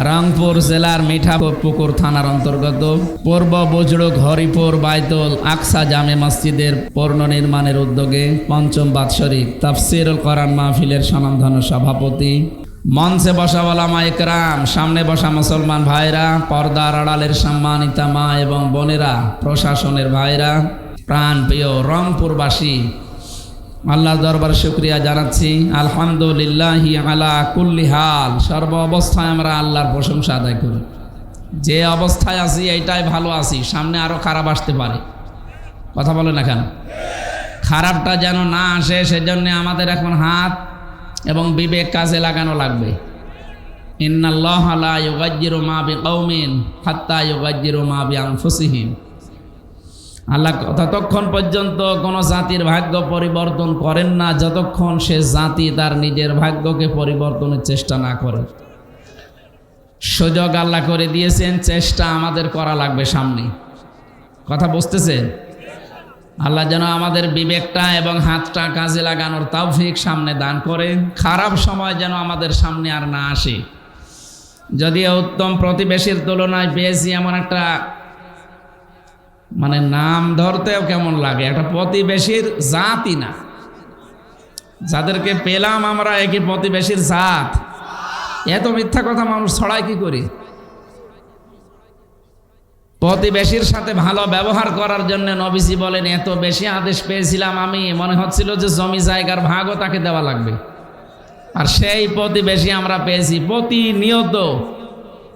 রংপুর জেলার মিঠাপুকুর থানার অন্তর্গত পূর্ব বজরুক হরিপুর বাইতুল আকসা জামে মসজিদের পুনর্নির্মাণের উদ্যোগে পঞ্চম বাৎসরিক তাফসিরুল কোরআন মাহফিলের স্বনামধন্য সভাপতি, মঞ্চে বসা ওলামা ইকরাম, সামনে বসা মুসলমান ভাইরা, পর্দার আড়ালের সম্মানিতা মা এবং বোনেরা, প্রশাসনের ভাইরা, প্রাণপ্রিয় রংপুরবাসী, আল্লাহর দরবারে শুকরিয়া জানাচ্ছি। আলহামদুলিল্লাহি আলা কুল্লি হাল, সর্ব অবস্থায় আমরা আল্লাহর প্রশংসা আদায় করি। যে অবস্থায় আছি এইটাই ভালো আছি, সামনে আরও খারাপ আসতে পারে। কথা বলে না কেন? খারাপটা যেন না আসে সেজন্য আমাদের এখন হাত এবং বিবেক কাজে লাগানো লাগবে। ইন্নাল্লাহা লা ইউগায়্যিরু মা বিকাউমিন হাত্তা ইউগায়্যিরু মা বিআনফুসিহিম। আল্লাহ ততক্ষণ পর্যন্ত কোনো জাতির ভাগ্য পরিবর্তন করেন না যতক্ষণ সে জাতি তার নিজের ভাগ্যকে পরিবর্তনের চেষ্টা না করে। সুযোগ আল্লাহ করে দিয়েছেন, চেষ্টা আমাদের করা লাগবে সামনে। কথা বুঝতেছেন? আল্লাহ যেন আমাদের বিবেকটা এবং হাতটা কাজে লাগানোর তৌফিক সামনে দান করে। খারাপ সময় যেন আমাদের সামনে আর না আসে। যদিও উত্তম প্রতিবেশীর তুলনায় পেয়েছি এমন একটা নাম ধরতেও কেমন লাগে, একটা প্রতিবেশীর জাতই না। যাদেরকে পেলাম আমরা একই প্রতিবেশীর জাত। এত মিথ্যা কথা মানুষ ছড়ায় কি করি? প্রতিবেশীর সাথে ভালো ব্যবহার করার জন্য নবীজি বলেন, এত বেশি আদেশ পেয়েছিলাম আমি, মনে হচ্ছিল যে জমি জায়গার ভাগও তাকে দেওয়া লাগবে। আর সেই প্রতিবেশী আমরা পেয়েছি প্রতিনিয়ত।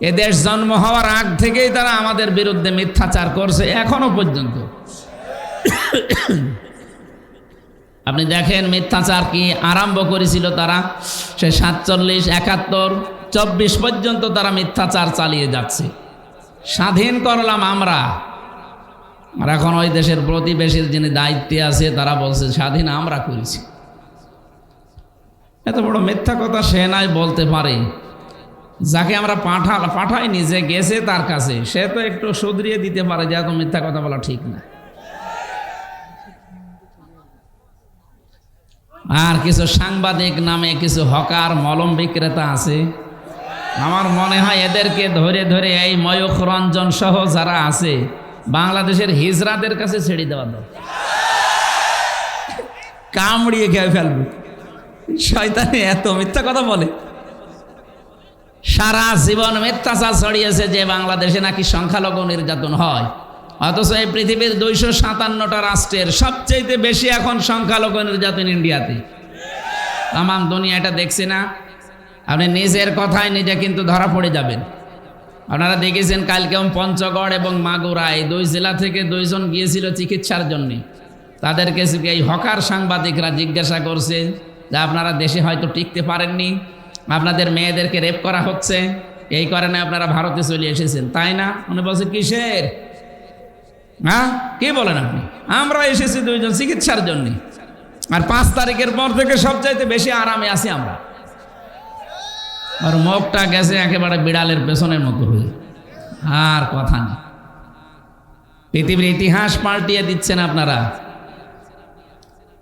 এদেশ জন্ম হওয়ার আগ থেকেই তারা আমাদের বিরুদ্ধে মিথ্যাচার করছে এখনো পর্যন্ত। আপনি দেখেন মিথ্যাচার কি আরম্ভ করেছিল তারা, সে 47, 71, 24 পর্যন্ত তারা মিথ্যাচার চালিয়ে যাচ্ছে। স্বাধীন করলাম আমরা, আর এখন ওই দেশের প্রতিবেশীর যিনি দায়িত্বে আছে তারা বলছে স্বাধীন আমরা করেছি। এত বড় মিথ্যা কথা সে নাই বলতে পারে। যাকে আমরা পাঠাইনি, যে গেছে তার কাছে, সে তো একটু শুধরিয়ে দিতে পারে যে এত মিথ্যা কথা বলা ঠিক না। আর কিছু সাংবাদিক নামে কিছু হকার মলম বিক্রেতা আছে, আমার মনে হয় এদেরকে ধরে ধরে এই ময়ূখ রঞ্জন সহ যারা আছে বাংলাদেশের হিজড়াদের কাছে ছেড়ে দেওয়া দরকার। কামড়িয়ে খেয়ে ফেলবে। শয়তানি এত মিথ্যা কথা বলে, সারা জীবন মিথ্যাচার ছড়িয়েছে যে বাংলাদেশে নাকি সংখ্যালঘু নির্যাতন হয়, অথচ এই পৃথিবীর 257টা রাষ্ট্রের সবচেয়ে বেশি এখন সংখ্যালঘু নির্যাতন ইন্ডিয়াতে। তামাম দুনিয়া এটা দেখছে না। আপনি নিজের কথায় নিজে কিন্তু ধরা পড়ে যাবেন। আপনারা দেখেছেন কালকেও পঞ্চগড় এবং মাগুরা এই 2 জেলা থেকে 2 জন গিয়েছিল চিকিৎসার জন্য। তাদেরকে এই হকার সাংবাদিকরা জিজ্ঞাসা করছে যে আপনারা দেশে হয়তো টিকতে পারেননি, আপনাদের মেয়েদেরকে রেপ করা হচ্ছে, এই কারণে আপনারা ভারতে চলে এসেছেন, তাই না? উনি বলছে কিসের? হ্যাঁ, কি বলেন আপনি? আমরা এসেছি 2 জন চিকিৎসার জন্য, আর 5 তারিখের পর থেকে সবচাইতে বেশি আরামে আছি আমরা। আর মুখটা গেছে একেবারে বিড়ালের পেছনের মতো হয়ে, আর কথা নেই। পৃথিবীর ইতিহাস পাল্টিয়ে দিচ্ছেন আপনারা।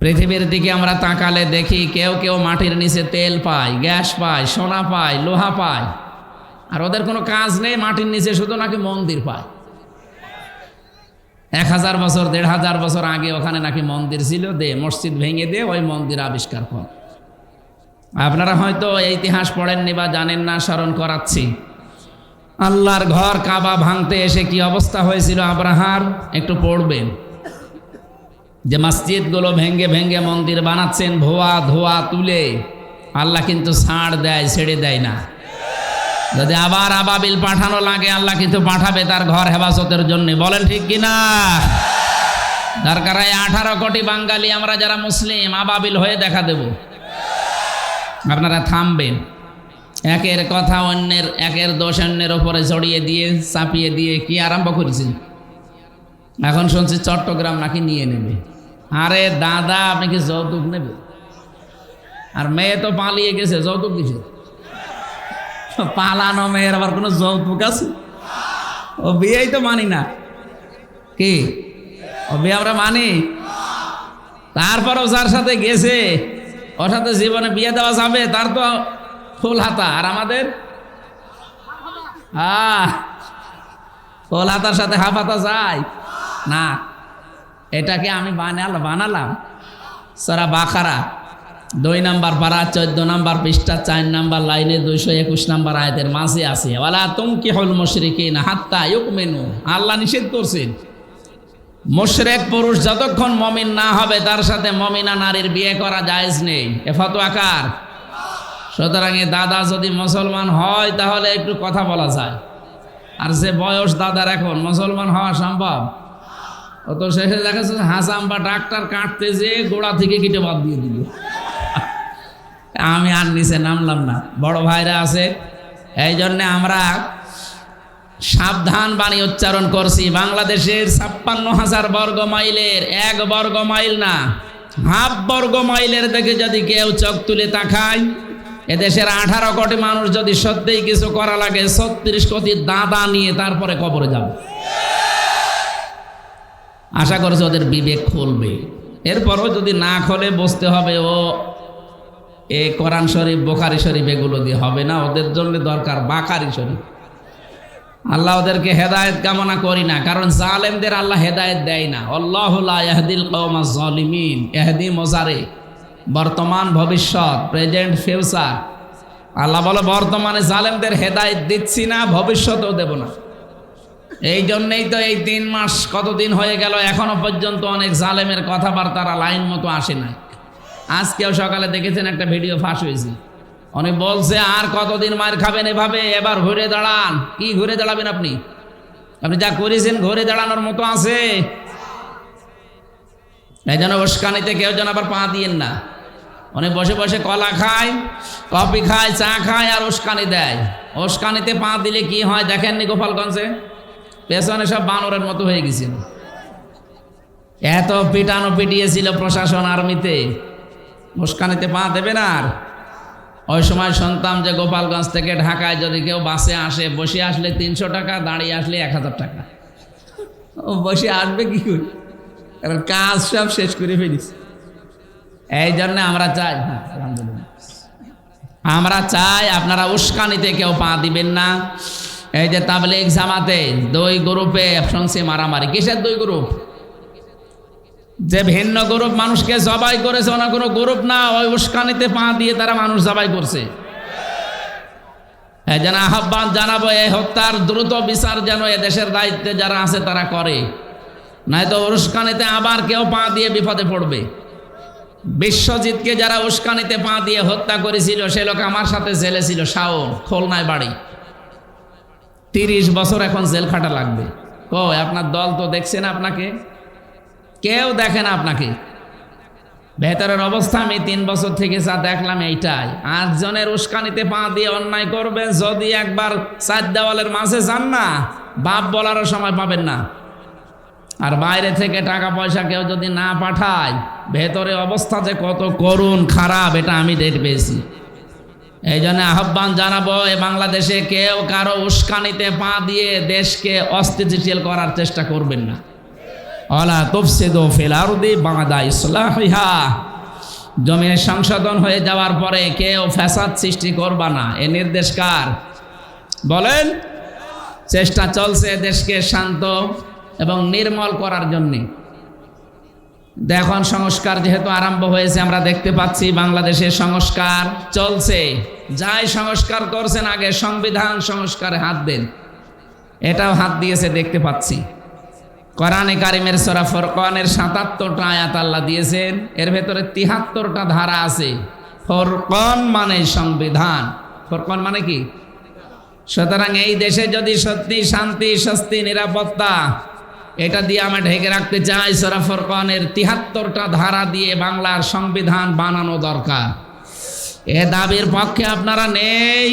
পৃথিবীর দিকে আমরা তাকালে দেখি কেউ কেউ মাটির নিচে তেল পায়, গ্যাস পায়, সোনা পায়, লোহা পায়, আর ওদের কোনো কাজ নেই। মাটির নিচে শুধু নাকি মন্দির পায়। 1000 বছর 1500 বছর আগে ওখানে নাকি মন্দির ছিল, মসজিদ ভেঙে দিয়ে ওই মন্দির আবিষ্কার কর। আপনারা হয়তো এই ইতিহাস পড়েননি বা জানেন না, স্মরণ করাচ্ছি। আল্লাহর ঘর কাবা ভাঙতে এসে কি অবস্থা হয়েছিল আব্রাহার, একটু পড়বেন। যে মসজিদগুলো ভেঙ্গে ভেঙ্গে মন্দির বানাচ্ছেন ধোয়া ধোয়া তুলে, আল্লাহ কিন্তু ছাড় দেয়, ছেড়ে দেয় না। যদি আবার আবাবিল পাঠানো লাগে আল্লাহ কিন্তু পাঠাবে তার ঘর হেফাজতের জন্য। বলেন ঠিক কিনা? দরকার হয় 18 কোটি বাঙালি আমরা যারা মুসলিম আবাবিল হয়ে দেখা দেব। আপনারা থামবেন। একের কথা অন্যের, একের দোষ অন্যের ওপরে জড়িয়ে দিয়ে চাপিয়ে দিয়ে কি আরম্ভ করেছেন? এখন শুনছি চট্টগ্রাম নাকি নিয়ে নেবে। আরে দাদা, আপনি কি যৌতুক নেবে? আর মেয়ে তো পালিয়ে গেছে, যৌতুক কিছু? পালানো মেয়ের আবার কোনো যৌতুক আছে? ও বিয়েই তো মানি না। কি ও বিয়ে আমরা মানি? তারপরও যার সাথে গেছে ওর সাথে জীবনে বিয়ে দেওয়া যাবে, তার তো ফুল হাতা। আর আমাদের ফুল হাতার সাথে হাফ হাতা যায় না। এটাকে আমি বানালাম। সূরা বাকারা 2 নম্বর পারা 14 নম্বর পৃষ্ঠা 4 নম্বর লাইনে 221 নম্বর আয়াতের মাঝে আছে, ওয়ালা তুনকিহুল মুশরিকিনা হাত্তা ইউমিনু। আল্লাহ নিষেধ করছেন মুশরিক পুরুষ যতক্ষণ মুমিন না হবে তার সাথে মুমিনা নারীর বিয়ে করা জায়েজ নেই। এ ফতোয়া কার? সুতরাং দাদা যদি মুসলমান হয় তাহলে একটু কথা বলা যায়, আর যে বয়স দাদার এখন মুসলমান হওয়া সম্ভব? ও তো শেষে দেখা যাচ্ছে হাসাম বা ডাক্তার কাটতে যেয়ে গোড়া থেকে কেটে বাদ দিয়ে দিল। আমি আর নিচে নামলাম না, বড় ভাইরা আছে, এই জন্যে আমরা সাবধান বাণী উচ্চারণ করছি। বাংলাদেশের 56,000 বর্গ মাইলের 1 বর্গ মাইল না, হাফ বর্গ মাইলের দিকে যদি কেউ চোখ তুলে তাকায়, এদেশের 18 কোটি মানুষ যদি সত্যিই কিছু করা লাগে 36 কোটি দাদা নিয়ে তারপরে কবরে যাবে। আশা করছে ওদের বিবেক খুলবে। এরপরও যদি না খোলে বুঝতে হবে ও এ কোরআন শরীফ বুখারী শরীফ এগুলো দিয়ে হবে না, ওদের জন্য দরকার বাকারি শরীফ। আল্লাহ ওদেরকে হেদায়েত কামনা করি না, কারণ জালেমদের আল্লাহ হেদায়েত দেয় না। আল্লাহু লা ইয়াহদিল কওমাজ জালিমিন। ইহদি মুজারে, বর্তমান ভবিষ্যৎ, প্রেজেন্ট ফিউচার। আল্লাহ বলে বর্তমানে জালেমদের হেদায়েত দিচ্ছি না, ভবিষ্যতেও দেব না। এই জন্যই তো এই 3 মাস কতদিন হয়ে গেল এখনো পর্যন্ত অনেক জালেমের কথাবার্তার লাইন মতো আসে নাই। আজকেও সকালে দেখেছেন একটা ভিডিও ফাঁস হয়েছে, উনি বলছে আর কতদিন মার খাবেন এভাবে, এবার ঘুরে দাঁড়ান। কি ঘুরে দাঁড়াবেন আপনি? আপনি যা করেছেন ঘুরে দাঁড়ানোর মতো আছে? এই জন্য উস্কানিতে কেউ যেন আবার পা দিয়েন না। উনি বসে বসে কলা খায়, কফি খায়, চা খায় আর উস্কানি দেয়। উস্কানিতে পা দিলে কি হয় দেখেননি গোপালগঞ্জে? পেছনে সব বানরের মতো হয়ে গেছিল। এত পিটানো পিটিয়েছিল প্রশাসন আর্মিতে, উস্কানিতে পা দেবে না। আর ওই সময় শুনতাম যে গোপালগঞ্জ থেকে ঢাকায় যদি কেউ বাসে আসে, বসে আসলে 300 টাকা, দাঁড়িয়ে আসলে 1000 টাকা। ও বসে আসবে কি করে, কারণ কাজ সব শেষ করে ফেলিস। এই জন্য আমরা চাই, আলহামদুলিল্লাহ, আমরা চাই আপনারা উস্কানিতে কেউ পা দিবেন না। এই যে তাবলীগ জামাতে 2 গ্রুপে শুনছি মারামারি। কিসের 2 গ্রুপ? যে ভিন্ন গ্রুপ মানুষকে জবাই করেছে ওনা কোনো গ্রুপ না, ওই উস্কানিতে পা দিয়ে তারা মানুষ জবাই করছে। এই যেন আহ্বান জানাবো এই হত্যার দ্রুত বিচার যেন এদেশের দায়িত্বে যারা আছে তারা করে, নয়তো উস্কানিতে আবার কেউ পা দিয়ে বিপদে পড়বে। বিশ্বজিৎকে যারা উস্কানিতে পা দিয়ে হত্যা করেছিল সে লোক আমার সাথে জেলে ছিল, শাওন, খুলনায় বাড়ি। 30 বছর এখন জেল খাটা লাগবে। কই আপনার দল তো দেখছে না আপনাকে, কেউ দেখে না আপনাকে। ভেতরের অবস্থা আমি 3 বছর থেকে যা দেখলাম এইটাই। 8 জনের উস্কানিতে পা দিয়ে অন্যায় করবে, যদি একবার 4 দেওয়ালের মাঝে যান না, বাপ বলারও সময় পাবেন না। আর বাইরে থেকে টাকা পয়সা কেউ যদি না পাঠায়, ভেতরে অবস্থা যে কত করুণ খারাপ এটা আমি টের পেয়েছি। এই জন্য আহ্বান জানাবো, এ বাংলাদেশে কেউ কারো উস্কানিতে পা দিয়ে দেশকে অস্থিতিশীল করার চেষ্টা করবেন না। ওয়ালা তুফসিদু ফিল আরদি বা'দা ইসলাহিহা। জমির সংশোধন হয়ে যাওয়ার পরে কেউ ফ্যাসাদ সৃষ্টি করবা না, এ নির্দেশ কার বলেন? চেষ্টা চলছে দেশকে শান্ত এবং নির্মল করার জন্যে। এখন সংস্কার যেহেতু আরম্ভ হয়েছে, আমরা দেখতে পাচ্ছি বাংলাদেশে সংস্কার চলছে। যাই সংস্কার করছেন আগে সংবিধান সংস্কারে হাত দেন, এটাও হাত দিয়েছে দেখতে পাচ্ছি। কোরআনে কারিমের সূরা ফুরকানের 77টা আয়াত আল্লাহ দিয়েছেন, এর ভেতরে 73টা ধারা আছে। ফুরকান মানে সংবিধান, ফুরকান মানে কি? সুতরাং এই দেশে যদি সত্যি শান্তি, স্বস্তি, নিরাপত্তা এটা দিয়ে আমরা ঢেকে রাখতে চাই, সূরা ফুরকানের 73টা ধারা দিয়ে বাংলার সংবিধান বানানো দরকার। এ দাবির পক্ষে আপনারা নেই?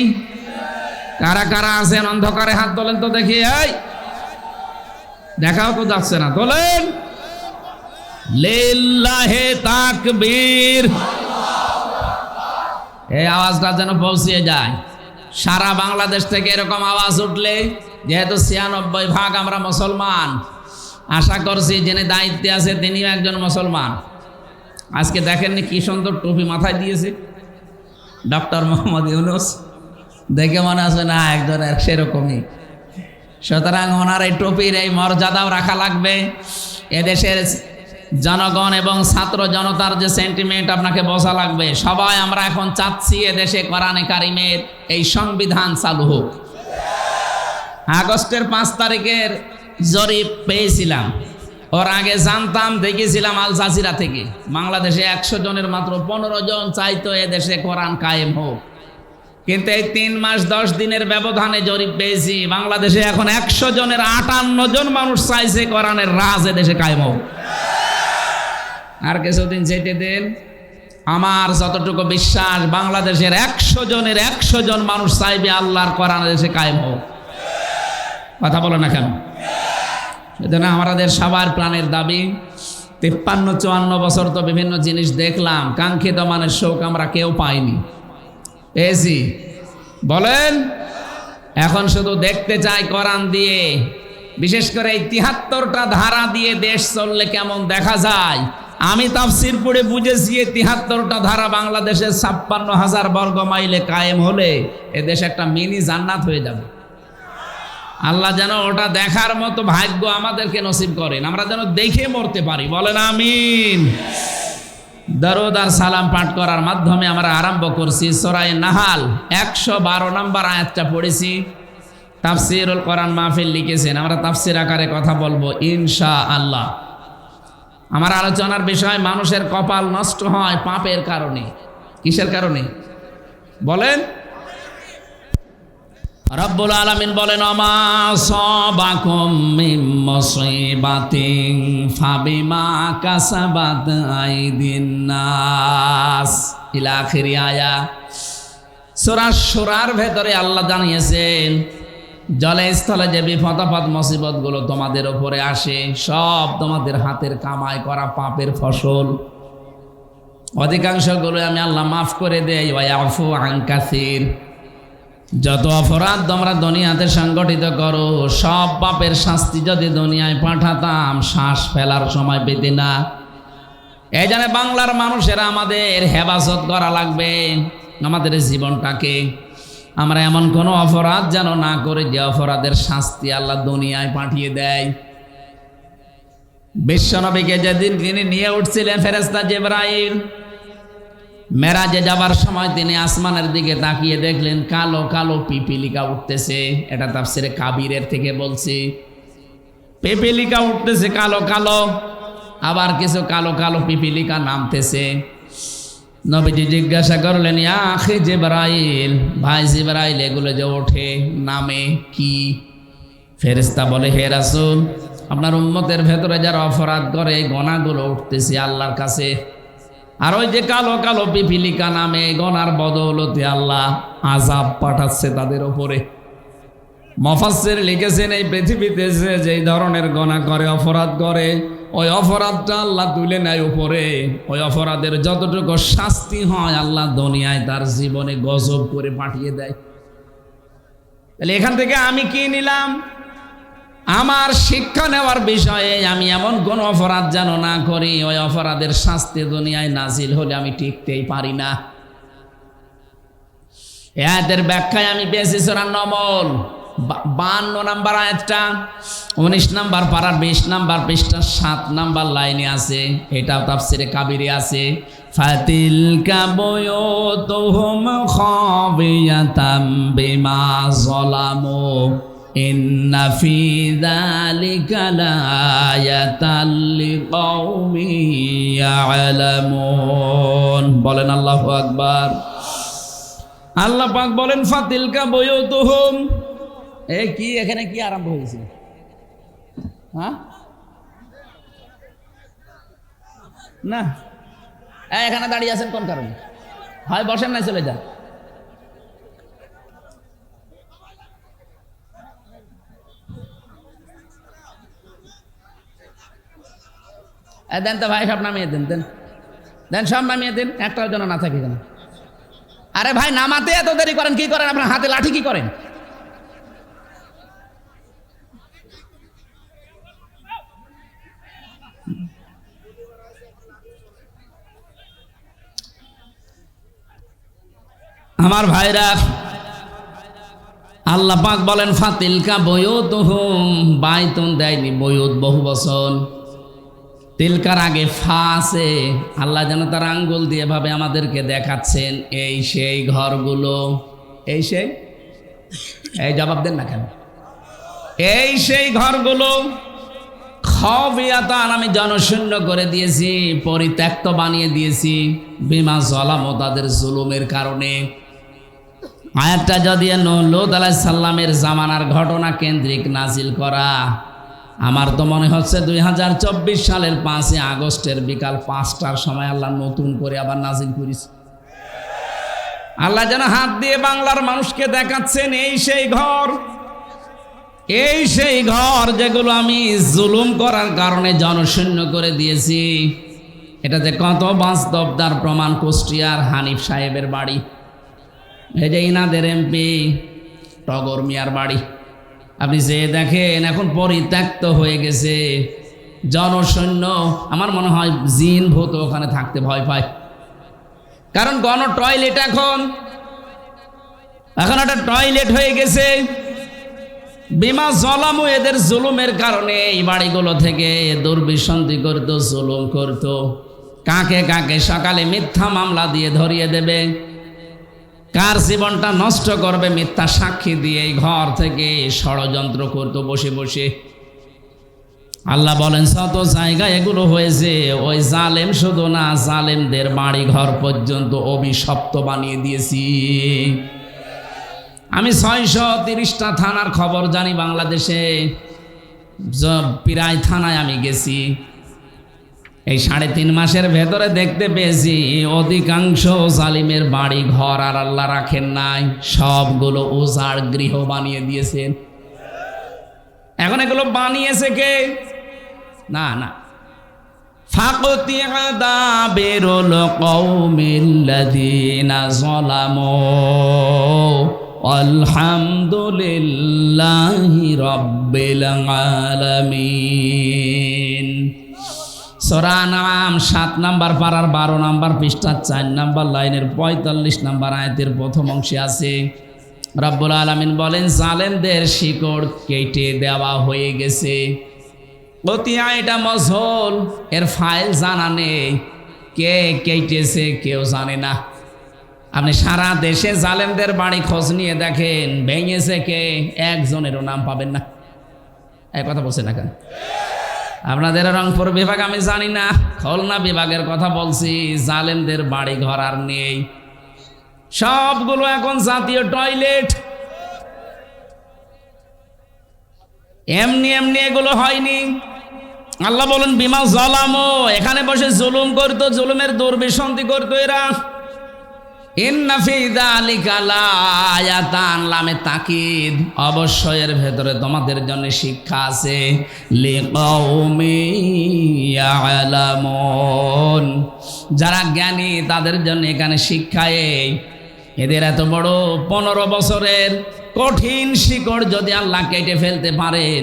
কারা কারা আছেন অন্ধকারে হাত তোলেন তো দেখি। এই দেখাও তো যাচ্ছে না, তোলেন। লিল্লাহে তাকবীর। এই আওয়াজটা যেন পৌঁছে যায় সারা বাংলাদেশ থেকে। এরকম আওয়াজ উঠলে, যেহেতু 96% আমরা মুসলমান, আশা করছি যিনি দায়িত্বে আছে তিনিও একজন মুসলমান। আজকে দেখেননি কি সুন্দর টুপি মাথায় দিয়েছে ডক্টর মোহাম্মদ ইউনূস। দেখে মনে আছে না একজনের সেরকমই। সুতরাং ওনার এই টুপির এই মর্যাদাও রাখা লাগবে। এদেশের জনগণ এবং ছাত্র জনতার যে সেন্টিমেন্ট আপনাকে বোঝা লাগবে। সবাই আমরা এখন চাচ্ছি এদেশে কোরআনে কারিমের এই সংবিধান চালু হোক। আগস্টের 5 তারিখের জরিপ পেয়েছিলাম, ওর আগে জানতাম, দেখেছিলাম আল জাজিরা থেকে। বাংলাদেশে 100 জনের মাত্র 15 জন চাইতো এদেশে কোরআন কায়েম হোক, কিন্তু এই 3 মাস 10 দিনের ব্যবধানে জরিপ পেয়েছি বাংলাদেশে এখন 100 জনের 58 জন মানুষ চাইছে কোরআনের রাজ এদেশে কায়েম হোক। আর কিছুদিন যেতে দেন, আমার যতটুকু বিশ্বাস বাংলাদেশের 100 জনের 100 জন মানুষ চাইবে আল্লাহর কোরআন এদেশে কায়েম হোক। কথা বলে না কেন? সেজন্য আমাদের সবার প্রাণের দাবি। 53-54 বছর তো বিভিন্ন জিনিস দেখলাম, কাঙ্ক্ষিত মানের শোক আমরা কেউ পাইনি। পেয়েছি বলেন? এখন শুধু দেখতে চাই কোরআন দিয়ে, বিশেষ করে এই 73টা ধারা দিয়ে দেশ চললে কেমন দেখা যায়। আমি তাফসীর পড়ে বুঝেছি 73টা ধারা বাংলাদেশের 56,000 বর্গ মাইলে কায়েম হলে এদেশ একটা মিনি জান্নাত হয়ে যাবে। আল্লাহ যেন ওটা দেখার মতো ভাগ্য আমাদেরকে নসিব করেন, আমরা যেন দেখে মরতে পারি। বলেন আমিন। দরুদ আর সালাম পাঠ করার মাধ্যমে আমরা আরম্ভ করছি সূরা নাহাল 112 নম্বর আয়াতটা পড়েছি। তাফসীরুল কোরআন মাহফিল লিখেছেন, আমরা তাফসীর আকারে কথা বলবো ইনশাআল্লাহ। আমার আলোচনার বিষয়, মানুষের কপাল নষ্ট হয় পাপের কারণে। কিসের কারণে বলেন? রব্বুল আলামিন বলেন, আমা সাবাকুম মিন মুসিবাতিন ফাবিমা কাসাবাত আইদিন নাস ইলা আখিরি আয়া। সূরা শুরার ভেতরে আল্লাহ জানিয়েছেন, জলে স্থলে যে বিপদ আপদ মুসিবত গুলো তোমাদের উপরে আসে সব তোমাদের হাতের কামাই করা পাপের ফসল। অধিকাংশগুলো আমি আল্লাহ মাফ করে দেই। ওয়া ইয়াফু আন কাসীর। যত অপরাধ তোমরা দুনিয়াতে সংগঠিত করো সব পাপের শাস্তি যদি দুনিয়ায় পাঠাতাম শ্বাস ফেলার সময় পেতে না। এই জন্য বাংলার মানুষেরা আমাদের হেফাজত করা লাগবে আমাদের জীবনটাকে। আমরা এমন কোনো অপরাধ যেন না করে যে অপরাধের শাস্তি আল্লাহ দুনিয়ায় পাঠিয়ে দেয়। বিশ্বনবীকে যেদিন তিনি নিয়ে উঠছিলেন ফেরেশতা জিবরাইল, মেরাজে যাবার সময় তিনি আসমানের দিকে তাকিয়ে দেখলেন কালো কালো পিপিলিকা উঠতেছে। এটা তাফসীরে কাবিরের থেকে বলছি। পিপিলিকা উঠতেছে কালো কালো, আবার কিছু কালো কালো পিপিলিকা নামতেছে। নবীজি জিজ্ঞাসা করলেন, ইয়া আখি জিবরাইল, ভাই জিবরাইল, এগুলো যে ওঠে নামে কি? ফেরেশতা বলে, হে রাসূল, আপনার উম্মতের ভেতরে যারা অপরাধ করে গোনাগুলো উঠতেছে আল্লাহর কাছে। আর ওই যে কালো কালো পিপিলিকা নামে গনার বদৌলতে আল্লাহ আযাব পাঠাচ্ছে তাদের উপরে। মুফাসসির লিখেছেন, এই পৃথিবীতে যেই ধরনের গনা করে, অপরাধ করে, ওই অপরাধটা আল্লাহ তুলে নেয় উপরে। ওই অপরাধের যতটুকু শাস্তি হয় আল্লাহ দুনিয়ায় তার জীবনে গজব করে পাঠিয়ে দেয়। তাহলে এখান থেকে আমি কি নিলাম? আমার শিক্ষা নেওয়ার বিষয়ে আমি এমন কোন অপরাধ যেন না করি ওই অপরাধের শাস্তি দুনিয়ায় নাজিল হলে আমি টিকতেই পারি না। এর ব্যাখ্যায় আমি পেয়েছি সূরা নমল 52 নম্বর আয়াতটা, 19 নম্বর পারার 20 নম্বর পৃষ্ঠা 7 নম্বর লাইনে আছে। এটাও তাফসীরে কাবিরে আছে। ফাতিলকা বুয়ুতুহুম খাবিয়াতাম বিমা যালামু ইন্না ফি যালিকা লাআয়াতাল লিকাউমিন ইয়ালামুন। বলেন আল্লাহু আকবার। আল্লাহ পাক বলেন, ফাতিলকা বুয়ুতুহুম। এই কি এখানে কি আরম্ভ হয়েছে? হ্যাঁ না, এখানে দাঁড়িয়ে আছেন কোন কারণে? হয় বসেন না চলে যান। দেন তো ভাই, সব নামিয়ে দেন, দেন দেন, সব নামিয়ে দেন, একটাও যেন না থাকে কেন। আরে ভাই, নামাতে এত দেরি করেন কি করেন? আপনার হাতে লাঠি কি করেন? আমার ভাইরা, আল্লাহ পাক বলেন ফাতিলকা বুয়ুতুহুম, বাইতুন দেয়নি, বুয়ুত বহু বচন। তিলকার আগে ফা আছে। আল্লাহ যেন তার আঙ্গুল দিয়ে ভাবে আমাদেরকে দেখাচ্ছেন এই সেই ঘরগুলো। এই সেই, এই জবাব দেন না কেন? এই সেই ঘরগুলো খাবিয়াতান, আমি জনশূন্য করে দিয়েছি, পরিত্যক্ত বানিয়ে দিয়েছি, বিমা জলাম, তাদের জুলুমের কারণে। আয়াতটা যদি লূত আলাইহিস সালামের জামানার ঘটনা কেন্দ্রিক নাজিল করা, আমার তো মনে হচ্ছে 2024 সালের 5 আগস্টের বিকাল 5টার সময় আল্লাহ নতুন করে আবার নাজিল করেছে। আল্লাহ যেন হাত দিয়ে বাংলার মানুষকে দেখাচ্ছেন এই সেই ঘর, এই সেই ঘর যেগুলো আমি জুলুম করার কারণে জনশূন্য করে দিয়েছি। এটা যে কত বাস্তব তার প্রমাণ কুষ্টিয়ার হানিফ সাহেবের বাড়ি, এই যে ইনাদের এমপি টগর মিয়ার বাড়ি। আপনি যে দেখেন এখন পরিত্যক্ত হয়ে গেছে, জনশূন্য। আমার মনে হয় জিন ভূত ওখানে থাকতে ভয় পায়, কারণ গণ টয়লেট এখন একটা টয়লেট হয়ে গেছে। বিমা জলামু, এদের জুলুমের কারণে এই বাড়িগুলো থেকে দুর্বিসন্ধি করতো, জুলুম করতো। কাকে কাকে সকালে মিথ্যা মামলা দিয়ে ধরিয়ে দেবে, কার জীবনটা নষ্ট করবে মিথ্যা সাক্ষী দিয়ে এই ঘর থেকে ষড়যন্ত্র করতো বসে বসে। আল্লাহ বলেন শত জায়গায় এগুলো হয়েছে। ওই জালেম শুধু না, জালেমদের বাড়ি ঘর পর্যন্ত অভিশপ্ত বানিয়ে দিয়েছি। আমি 630টা থানার খবর জানি বাংলাদেশে, প্রায় থানায় আমি গেছি। এই 3.5 মাসের ভেতরে দেখতে পেয়েছি অধিকাংশ জালিমের বাড়ি ঘর আর আল্লাহ রাখেন নাই, সবগুলো উজাড় গৃহ বানিয়ে দিয়েছেন। এখন এগুলো বানিয়েছে কে? না না, ফাকতিয়া দাবিরুল কওমিল্লাযীনা যালামু আলহামদুলিল্লাহি রাব্বিল আলামিন। সূরা নাম 7 নম্বর পারার 12 নম্বর পৃষ্ঠা 4 নম্বর লাইনের 45 নম্বর আয়াতের প্রথম অংশে আছে রব্বুল আলামিন বলেন জালেমদের শিকড় কেটে দেওয়া হয়ে গেছে। কতিয়া এটা মজহুল, এর ফাইল জানা নেই, কে কেটেছে কেউ জানে না। আপনি সারা দেশে জালেমদের বাড়ি খোঁজ নিয়ে দেখেন, ভেঙেছে কে, একজনেরও নাম পাবেন না। এই কথা বলছে না কেন? আপনাদের রংপুর বিভাগ আমি জানি না, খুলনা বিভাগের কথা বলছি, জালেমদের বাড়ি ঘর আর নেই, সবগুলো এখন জাতীয় টয়লেট। এমনি এমনি এগুলো হয়নি। আল্লাহ বলেন বিমা জালামু, এখানে বসে জুলুম করতো, জুলুমের দুর্বিসন্ধি করতো এরা। ইন্না ফি যালিকা লাআয়াতান, লামে তাকিদ, অবশ্যই এর ভেতরে তোমাদের জন্য শিক্ষা আছে। লিকাউমি ইয়ালামুন, যারা জ্ঞানী তাদের জন্য এখানে শিক্ষা। এদের এত বড় 15 বছরের কঠিন শিকড় যদি আল্লাহ কেটে ফেলতে পারেন,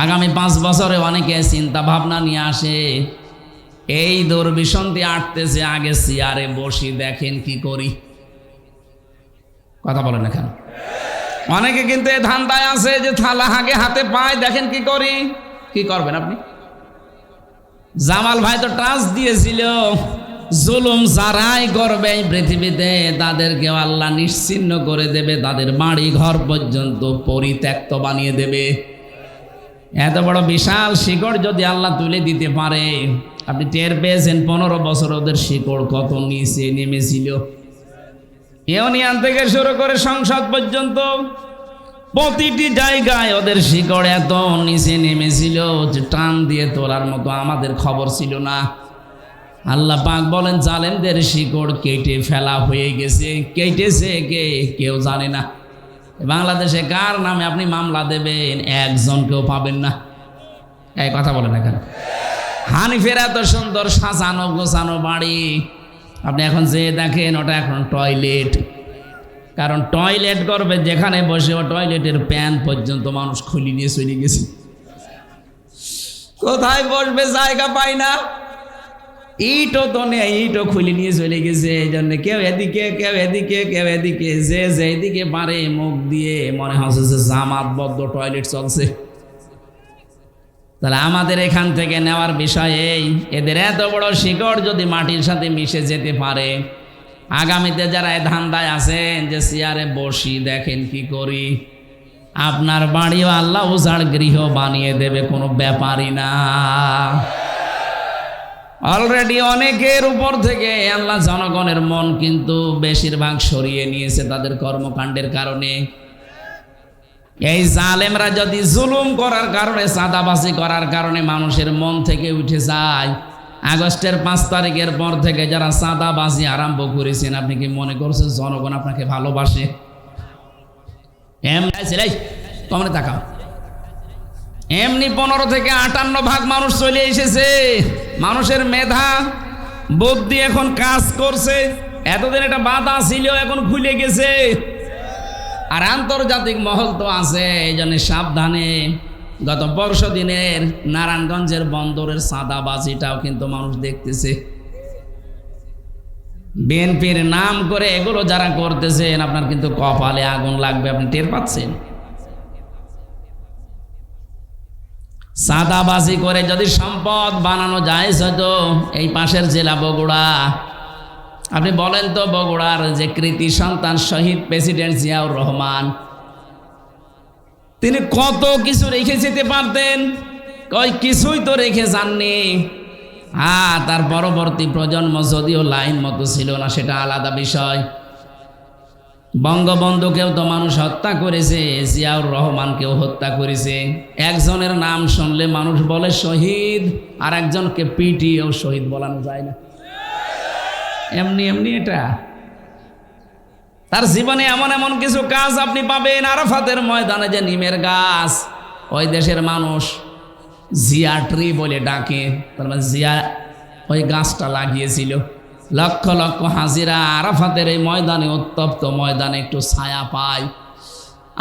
আগামী 5 বছরে অনেকে চিন্তা ভাবনা নিয়ে আসে এই দুর্বিসন্ধি আটতেছে, আগে চেয়ারে বসি দেখেন কি করি। কথা বলেন এখানে অনেকে কিন্তু এই ধান্দায় আছে যে থালা আগে হাতে পায়, দেখেন কি করি। কি করবেন আপনি? জামাল ভাই তো টাচ দিয়েছিল, জুলুম যারাই করবে এই পৃথিবীতে তাদেরকে আল্লাহ নিশ্চিহ্ন করে দেবে, তাদের বাড়ি ঘর পর্যন্ত পরিত্যক্ত বানিয়ে দেবে। এত বড় বিশাল শিকড় যদি আল্লাহ তুলে দিতে পারে, আপনি টের পেয়েছেন 15 বছর ওদের শিকড় কত নিচে নেমেছিল। ইউনিয়ন থেকে শুরু করে সংসদ পর্যন্ত প্রতিটি জায়গায় ওদের শিকড় এত নিচে নেমেছিল যে টান দিয়ে তোলার মতো আমাদের খবর ছিল না। আল্লাহ পাক বলেন জালেমদের শিকড় কেটে ফেলা হয়ে গেছে। কেটেছে কে কেউ জানে না। বাংলাদেশে কার নামে আপনি মামলা দেবেন, একজনকেও পাবেন না। এই কথা বলেন এখানে। হানিফের এত সুন্দর সাজানো গোছানো বাড়ি, আপনি এখন যে দেখেন ওটা এখন টয়লেট। কারণ টয়লেট করবে যেখানে বসে, ও টয়লেটের প্যান পর্যন্ত মানুষ খুলি নিয়ে চলে গেছে। কোথায় বসবে জায়গা পায় না। ইটও তো নেই, ইটও খুলে নিয়ে চলে গেছে। এই জন্য কেউ এদিকে কেউ এদিকে কেউ এদিকে, যে যেদিকে পারে মুখ দিয়ে মনে হচ্ছে যে জামাতবদ্ধ টয়লেট চলছে। তাহলে আমাদের এখান থেকে নেওয়ার বিষয় এই, এদের এত বড় শিকড় যদি মাটির সাথে মিশে যেতে পারে, আগামীতে যারা এই ধান্দায় আছেন যে চেয়ারে বসি দেখেন কি করি, আপনার বাড়িও আল্লাহ উজাড় গৃহ বানিয়ে দেবে, কোনো ব্যাপারই না। অলরেডি অনেকের উপর থেকে আল্লাহ জনগণের মন কিন্তু বেশিরভাগ সরিয়ে নিয়েছে তাদের কর্মকাণ্ডের কারণে। এই জালেমরা যদি জুলুম করার কারণে, চাঁদাবাজি করার কারণে মানুষের মন থেকে উঠে যায়, আগস্টের 5 তারিখের পর থেকে যারা চাঁদাবাজি আরম্ভ করেছেন, আপনি কি মনে করছেন জনগণ আপনাকে ভালোবাসে? কমনে তাকাও, এমনি 15 থেকে 58% মানুষ চলে এসেছে। মানুষের মেধা বুদ্ধি এখন কাজ করছে। এতদিন এটা বাধা ছিল, এখন খুলে গেছে। আর আন্তর্জাতিক মহল তো আছে, এই জন্য সাবধানে। গত 15 দিনের নারায়ণগঞ্জের বন্দরের চাঁদাবাজিটাও কিন্তু মানুষ দেখতেছে। বিএনপির নাম করে এগুলো যারা করতেছেন, আপনার কিন্তু কপালে আগুন লাগবে, আপনি টের পাচ্ছেন। চাঁদাবাজি করে যদি সম্পদ বানানো যায়, হয়তো এই পাশের জেলা বগুড়া, আপনি বলেন তো বগুড়ার যে কৃতি সন্তান শহীদ প্রেসিডেন্ট জিয়াউর রহমান, তিনি কত কিছু রেখে যেতে পারতেন, কিছুই তো রেখে যাননি। তার পরবর্তী প্রজন্ম যদিও লাইন মতো ছিল না, সেটা আলাদা বিষয়। বঙ্গবন্ধুকেও তো মানুষ হত্যা করেছে, জিয়াউর রহমানকেও হত্যা করেছে। একজনের নাম শুনলে মানুষ বলে শহীদ, আর একজনকে পিটিয়েও শহীদ বলানো যায় না। এমনি এমনি এটা তার জীবনে এমন এমন কিছু কাজ আপনি পাবেন। আরাফাতের ময়দানে যে নিমের গাছ, ওই দেশের মানুষ জিয়া ট্রি বলে ডাকে, তার মানে জিয়া ওই গাছটা লাগিয়েছিল। লক্ষ লক্ষ হাজিরা আরাফাতের এই ময়দানে, উত্তপ্ত ময়দানে একটু ছায়া পায়।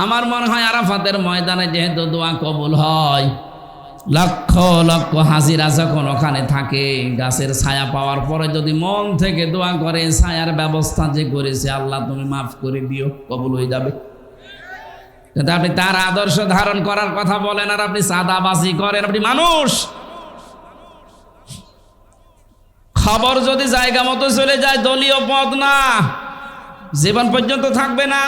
আমার মনে হয় আরাফাতের ময়দানে যেহেতু দোয়া কবুল হয়, লক্ষ লক্ষ হাজিরা যখন ওখানে থাকে, গাছের ছায়া পাওয়ার পরে যদি মন থেকে দোয়া করে, ছায়ার ব্যবস্থা যে করেছে আল্লাহ তুমি মাফ করে দিও, কবুল হয়ে যাবে। কিন্তু আপনি তার আদর্শ ধারণ করার কথা বলেন, আর আপনি চাঁদাবাজি করেন। আপনি মানুষ, খবর যদি জায়গা মতো চলে যায়, দলীয় পদ না, জীবন পর্যন্ত থাকবে না।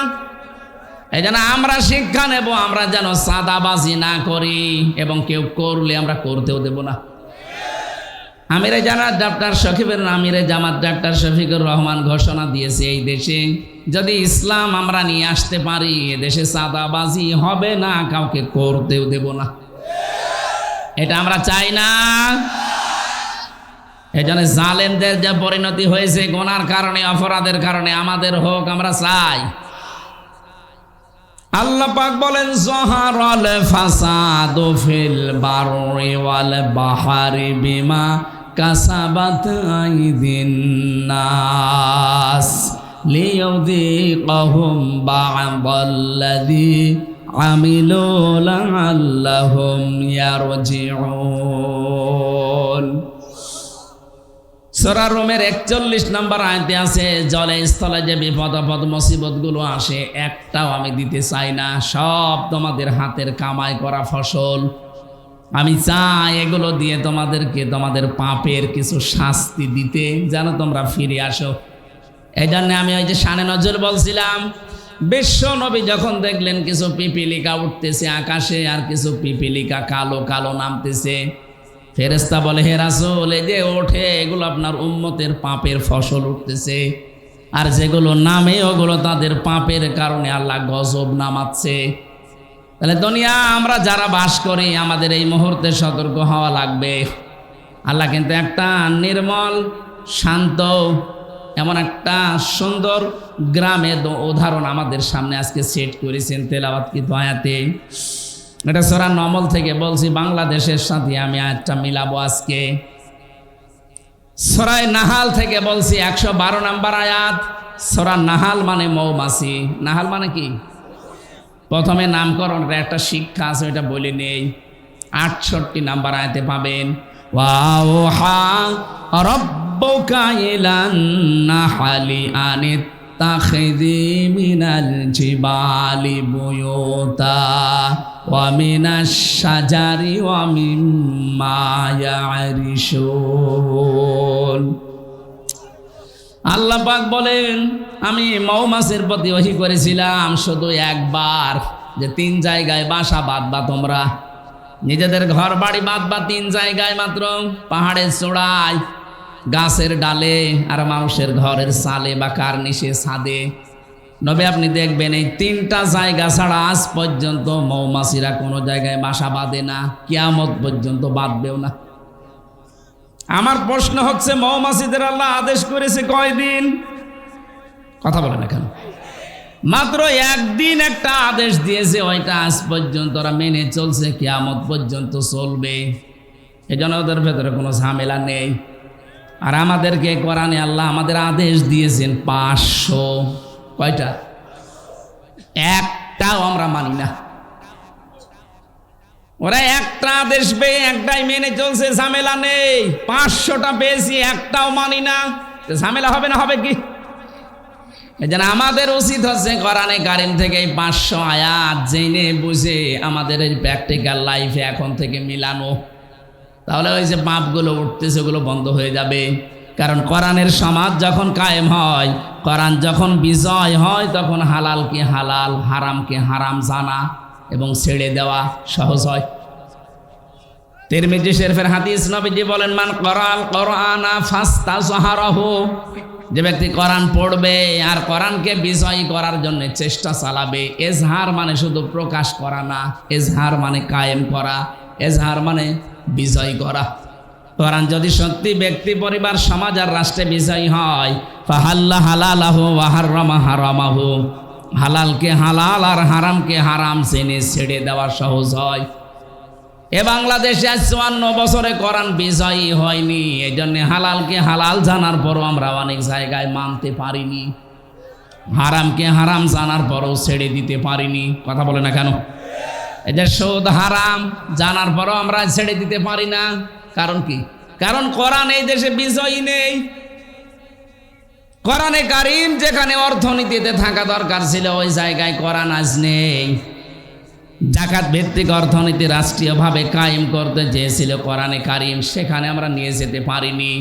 এই জন্য আমরা শিক্ষা নেব, আমরা যেন চাঁদাবাজি না করি, এবং কেউ করলে আমরা করতেও দেব না। আমিরে জামাত ডাক্তার শফিকুর রহমান ঘোষণা দিয়েছে, এই দেশে যদি ইসলাম আমরা নিয়ে আসতে পারি, এদেশে চাঁদাবাজি হবে না, কাউকে করতেও দেব না। এটা আমরা চাই না। এই জন্য জালেমদের যে পরিণতি হয়েছে গুনার কারণে, অপরাধের কারণে, আমাদের হোক, আমরা চাই। আল্লাহ পাক বলেন, যহারাল ফাসাদু ফিল বাররি ওয়াল বাহরি বিমা কাসাবাত আইদিন নাস লিয়ুযীকাহুম বা'দাল্লাযী আমিলু লাআল্লাহুম ইয়ারজিউন। সূরা রুমের 41 নম্বর আয়াতে আছে, জলে স্থলে যে বিপদ আপদ মুসিবত গুলো আসে, একটাও আমি দিতে চাই না, সব তোমাদের হাতের কামাই করা ফসল। আমি চাই এগুলো দিয়ে তোমাদেরকে তোমাদের পাপের কিছু শাস্তি দিতে, যেন তোমরা ফিরে আসো। এই জন্য আমি ওই যে শানে নজর বলছিলাম, বিশ্ব নবী যখন দেখলেন কিছু পিপিলিকা উঠতেছে আকাশে, আর কিছু পিপিলিকা কালো কালো নামতেছে, ফেরেশতা বলে, হে রাসূল, এই যে ওঠে এগুলো আপনার উম্মতের পাপের ফসল উঠতেছে, আর যেগুলো নামে ওগুলো তাদের পাপের কারণে আল্লাহ গজব নামাচ্ছে। তাহলে দুনিয়া আমরা যারা বাস করি, আমাদের এই মুহূর্তে সতর্ক হওয়া লাগবে। আল্লাহ কিন্তু একটা নির্মল শান্ত, এমন একটা সুন্দর গ্রামের উদাহরণ আমাদের সামনে আজকে সেট করেছেন তেলাওয়াতকৃত আয়াতে। এটা সূরা নমল থেকে বলছি, বাংলাদেশের সাথে আমি আয়াতটা মিলাবো আজকে। সূরা নাহাল থেকে বলছি, 112 নম্বর আয়াত। সূরা নাহাল মানে মৌমাছি। নাহাল মানে কি? প্রথমে নামকরণের একটা শিক্ষা আছে, ওইটা বলে নেই। 68 নম্বর আয়াতে পাবেন, ওয়া আওহা রাব্বুকা রাব্বুকা ইলান নাহলি আনিত্তাখিযি মিনাল জিবালি বুয়ুতা ওয়া মিনাশ শাজারি ওয়া মিম্মা ইয়ারিশুন। আল্লাহ পাক বলেন, আমি মৌমাছির প্রতি ওহী করেছিলাম শুধু একবার, যে 3 জায়গায় বাসা বাঁধবা তোমরা, নিজেদের ঘর বাড়ি বাঁধবা 3 জায়গায় মাত্র, পাহাড়ের চূড়ায়, গাছের ডালে, আর মানুষের ঘরের চালে বা কার্নিশে ছাদে। নবী আপনি দেখবেন এই 3টা জায়গা ছাড়া আজ পর্যন্ত মৌমাছিরা কোনো জায়গায় বাসা বাঁধে না, কিয়ামত পর্যন্ত বাঁধবেও না। আমার প্রশ্ন হচ্ছে, মৌমাছিদের আল্লাহ আদেশ করেছে কয়দিন? কথা বলে না কেন? মাত্র একদিন একটা আদেশ দিয়েছে, ওইটা আজ পর্যন্ত ওরা মেনে চলছে, কিয়ামত পর্যন্ত চলবে। এজন্য ওদের ভেতরে কোনো ঝামেলা নেই। আর আমাদেরকে কোরআনে আল্লাহ আমাদের আদেশ দিয়েছেন 500। কয়টা? একটাও আমরা মানি না। ওরা একটা আদেশ পেয়ে একটাই মেনে চলছে, ঝামেলা নেই। 500টা পেয়েছি, একটাও মানি না, ঝামেলা হবে না? হবে কি? এজন্য আমাদের উচিত হচ্ছে কোরআনে কারিম থেকে এই 500 আয়াত জেনে বুঝে আমাদের এই প্র্যাকটিক্যাল লাইফে এখন থেকে মিলানো। তাহলে ওই যে পাপগুলো উঠতেছে ওগুলো বন্ধ হয়ে যাবে। কারণ কোরআনের সমাজ যখন কায়েম হয়, কোরআন যখন বিজয় হয়, তখন হালালকে হালাল, হারামকে হারাম জানা এবং ছেড়ে দেওয়া সহজ হয়। তিরমিজি শরীফের হাদিস, নবীজি বলেন, মান করাল কোরআনা ফাস্তাযহারাহু, যে ব্যক্তি কোরআন পড়বে আর কোরআনকে বিজয়ী করার জন্য চেষ্টা চালাবে। এজহার মানে শুধু প্রকাশ করা না, এজহার মানে কায়েম করা, এজহার মানে বিজয় করা। কোরআন যদি সত্যি ব্যক্তি, পরিবার, সমাজ আর রাষ্ট্রে বিজয়ী হয়, ফাহাল্লা হালালাহু ওয়া হাররামা হারামাহু, হালালকে হালাল আর হারামকে হারাম জেনে ছেড়ে দেওয়া সহজ হয়। এ বাংলাদেশে 54 বছরে কোরআন বিজয়ী হয়নি, এই জন্য হালালকে হালাল জানার পরও আমরা অনেক জায়গায় মানতে পারিনি, হারামকে হারাম জানার পরও ছেড়ে দিতে পারিনি। কথা বলে না কেন? এই যে সুদ হারাম জানার পরও আমরা ছেড়ে দিতে পারি না, কারণ কি? কারণ কোরআন এই দেশে বিজয়ী নেই। কোরআনে কারিম যেখানে অর্থনীতিতে থাকা দরকার ছিল, ওই জায়গায় কোরআন আজ নেই। জাকাত ভিত্তিক অর্থনীতি রাষ্ট্রীয়ভাবে কায়েম করতে চেয়েছিল কোরআনে কারিম, সেখানে আমরা নিয়ে যেতে পারিনি।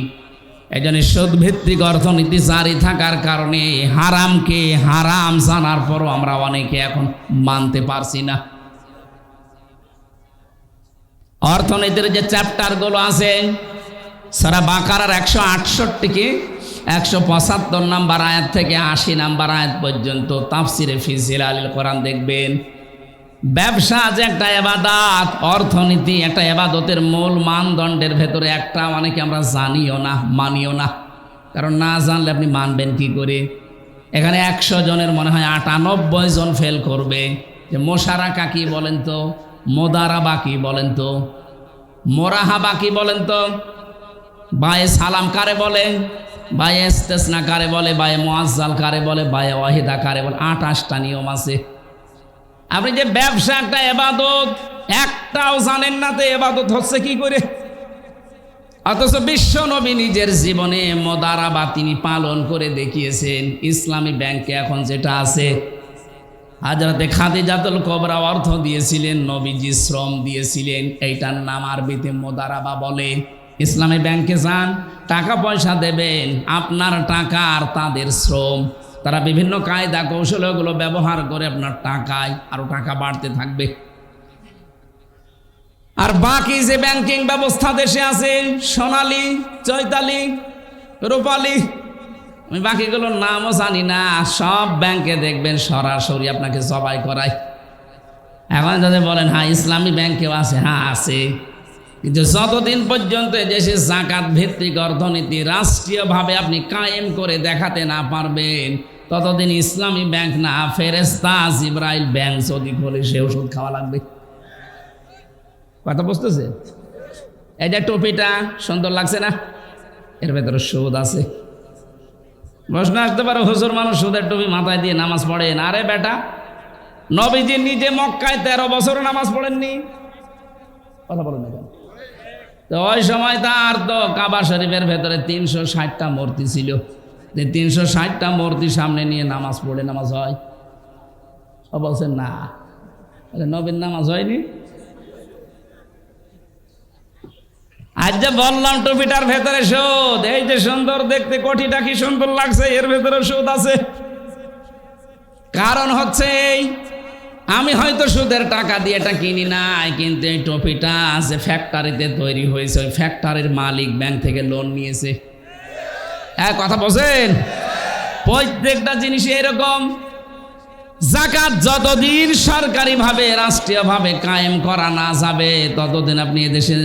এই জন্য সুদ ভিত্তিক অর্থনীতি জারি থাকার কারণে হারামকে হারাম জানার পরও আমরা অনেকে এখন মানতে পারছি না। অর্থনীতির যে চ্যাপ্টারগুলো আছে, সূরা বাকারার 168 কি 175 নম্বর আয়াত থেকে 80 নম্বর আয়াত পর্যন্ত তাফসিরে ফি জিলালিল কোরআন দেখবেন। ব্যবসা যে একটা ইবাদত, অর্থনীতি একটা ইবাদতের মূল মানদণ্ডের ভেতরে একটা, অনেকে আমরা জানিও না, মানিও না। কারণ না জানলে আপনি মানবেন কি করে? এখানে 100 জনের মনে হয় 98 জন ফেল করবে যে মোশারাকা কি বলেন তো, মোদারাবা কি বলেন তো, মোরাহাবা কি বলেন তো, বায়ে সালাম কারে বলে, বায়ে ইস্তেসনা কারে বলে, বায়ে মুআজ্জাল কারে বলে, বায়ে ওয়াহিদা কারে বলে, 28টা নিয়ম আছে। আপনি যে ব্যবসা একটা ইবাদত, একটাও জানেন না, তো ইবাদত হচ্ছে কি করে? অথচ বিশ্ব নবী নিজের জীবনে মোদারাবা তিনি পালন করে দেখিয়েছেন। ইসলামী ব্যাংকে এখন যেটা আছে, হযরতে খাদিজাতুল কুবরা অর্থ দিয়েছিলেন, নবীজি শ্রম দিয়েছিলেন, এইটার নাম আরবিতে মোদারাবা বলে। ইসলামী ব্যাংকে যান, টাকা পয়সা দেবেন, আপনার টাকা আর তাদের শ্রম, তারা বিভিন্ন কায়দা কৌশলগুলো ব্যবহার করে আপনার টাকায় আরো টাকা বাড়তে থাকবে। আর বাকি যে ব্যাংকিং ব্যবস্থা দেশে আছে, সোনালী, চৈতালি, রূপালী, আমি বাকিগুলোর নামও জানি না, সব ব্যাংকে দেখবেন সরাসরি আপনাকে জবাই করায়। এখন যদি বলেন হ্যাঁ ইসলামী ব্যাংকেও আছে, হ্যাঁ আছে, কিন্তু যতদিন পর্যন্ত দেশে জাকাত ভিত্তিক অর্থনীতি রাষ্ট্রীয়ভাবে আপনি কায়েম করে দেখাতে না পারবেন, ততদিন ইসলামী ব্যাংক না, ফেরেশতা জিবরাইল ব্যাংক যদি খোলে সে ওষুধ খাওয়া লাগবে। কথা বুঝতেছে? এই যে টুপিটা সুন্দর লাগছে না, এর ভেতরে সুদ আছে। প্রশ্ন আসতে পারে, হুজুর মানুষ সুদের টুপি মাথায় দিয়ে নামাজ পড়েন। আরে বেটা, নবীজি নিজে মক্কায় 13 বছর নামাজ পড়েননি? কথা বলেন না কেন? তো ওই সময় তার তো কাবা শরীফের ভেতরে 360টা মূর্তি ছিল। 360টা মূর্তি সামনে নিয়ে নামাজ পড়ে নামাজ হয়? ও বলছেন না, নবীর নামাজ হয়নি। আজ যে বললাম টুপিটার ভেতরে সুদ, এই যে সুন্দর দেখতে কোটিটা কি সুন্দর লাগছে, এর ভেতরে সুদ আছে। কারণ হচ্ছে আমি হয়তো সুদের টাকা দিয়ে এটা কিনি নাই, কিন্তু এই টুপিটা যে ফ্যাক্টরিতে তৈরি হয়েছে, ওই ফ্যাক্টরির মালিক ব্যাংক থেকে লোন নিয়েছে। এক কথা বলছেন, প্রত্যেকটা জিনিস এরকম। যাকাত যতদিন সরকারিভাবে রাষ্ট্রীয়ভাবে কায়েম করা না যাবে, ততদিন আপনি এদেশে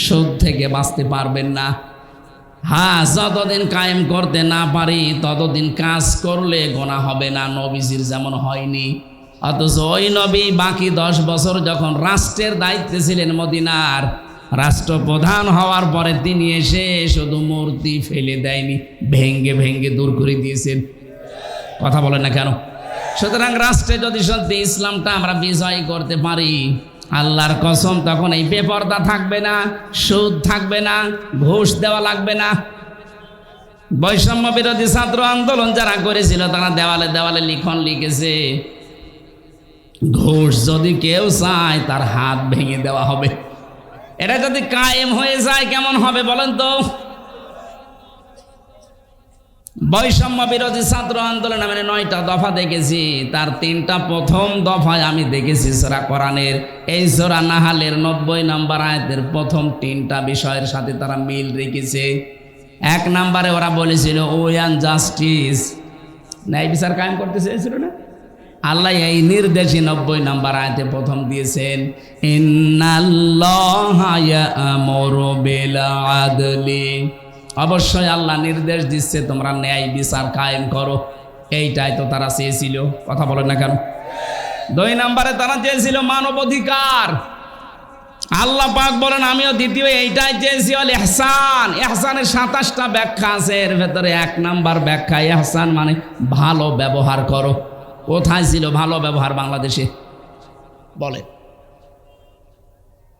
সুদ থেকে বাঁচতে পারবেন না। হ্যাঁ, যতদিন কায়েম করতে না পারি ততদিন কাজ করলে গোনা হবে না, নবীজির যেমন হয়নি। অথচ ওই নবী বাকি 10 বছর যখন রাষ্ট্রের দায়িত্বে ছিলেন মদিনার, রাষ্ট্রপ্রধান হওয়ার পরে তিনি এসে শুধু মূর্তি ফেলে দেয়নি, ভেঙ্গে ভেঙ্গে দূর করে দিয়েছেন। কথা বলেন না কেন? সুতরাং রাষ্ট্রে যদি সত্যি ইসলামটা আমরা বিজয় করতে পারি, আল্লাহর কসম তখন এই বেপরদা থাকবে না, সুদ থাকবে না, ঘুষ দেওয়া লাগবে না। বৈষম্য বিরোধী ছাত্র আন্দোলন যারা করেছিল তারা দেওয়ালে দেওয়ালে লিখন লিখেছে, ঘুষ যদি কেউ চায় তার হাত ভেঙে দেওয়া হবে। এটা যদি কায়েম হয়ে যায় কেমন হবে বলেন তো? বৈষম্য বিরোধী ছাত্র আন্দোলন আমি 9টা দফা দেখেছি, তার 3টা প্রথম দফায় আমি দেখেছি সূরা কোরআনের এই সূরা নাহালের 90 নম্বর আয়াতের প্রথম 3টা বিষয়ের সাথে তারা মিল রেখেছে। 1 নম্বরে ওরা বলেছিল ওয়ান জাস্টিস, ন্যায় বিচার কায়েম করতে চেয়েছিল না? আল্লাহ এই নির্দেশই 90 নম্বর আয়াতে প্রথম দিয়েছেন, ইন্নাল্লাহা ইয়া'মুরু বিল আদলি। অবশ্যই আল্লাহ নির্দেশ দিচ্ছে তোমরা ন্যায় বিচার কায়েম করো। এইটাই তো তারা চেয়েছিল। কথা বলেন না কেন? 2 নম্বরে তারা চেয়েছিল মানবাধিকার। আল্লাহ পাক বলেন আমিও দ্বিতীয় এইটাই চেয়েছি, অল ইহসান। ইহসানের 27টা ব্যাখ্যা আছে, এর ভেতরে 1 নম্বর ব্যাখ্যা ইহসান মানে ভালো ব্যবহার করো। কোথায় ছিল ভালো ব্যবহার বাংলাদেশে? বলে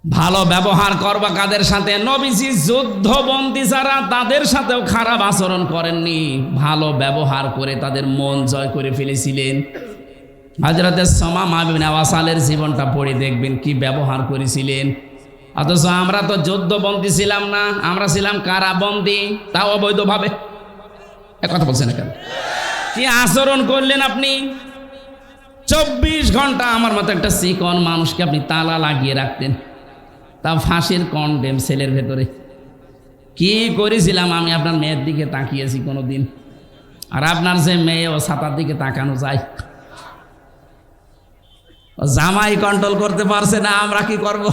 ভালো ব্যবহার করবা কাদের সাথে? নবীজি যুদ্ধবন্দী যারা তাদের সাথেও খারাপ আচরণ করেননি, ভালো ব্যবহার করে তাদের মন জয় করে ফেলেছিলেন। হযরত সুমামা বিন ওয়াসালের জীবনটা পড়ে দেখবেন কি ব্যবহার করেছিলেন। অথচ আমরা তো যুদ্ধবন্দী ছিলাম না, আমরা ছিলাম কারাবন্দী, তাও অবৈধভাবে। এক কথা বলছেন না কেন? কি আচরণ করলেন আপনি? 24 ঘন্টা আমার মতো একটা চিকন মানুষকে আপনি তালা লাগিয়ে রাখতেন, তা ফাঁসির কন্ডেম সেলের ভেতরে। কি করেছিলাম আমি? আপনার মেয়ের দিকে তাকিয়েছি কোনোদিন? আর আপনার যে মেয়ে, ও ছাতার দিকে তাকানো যায়? ও জামাই কন্ট্রোল করতে পারছে না, আমরা কি করব?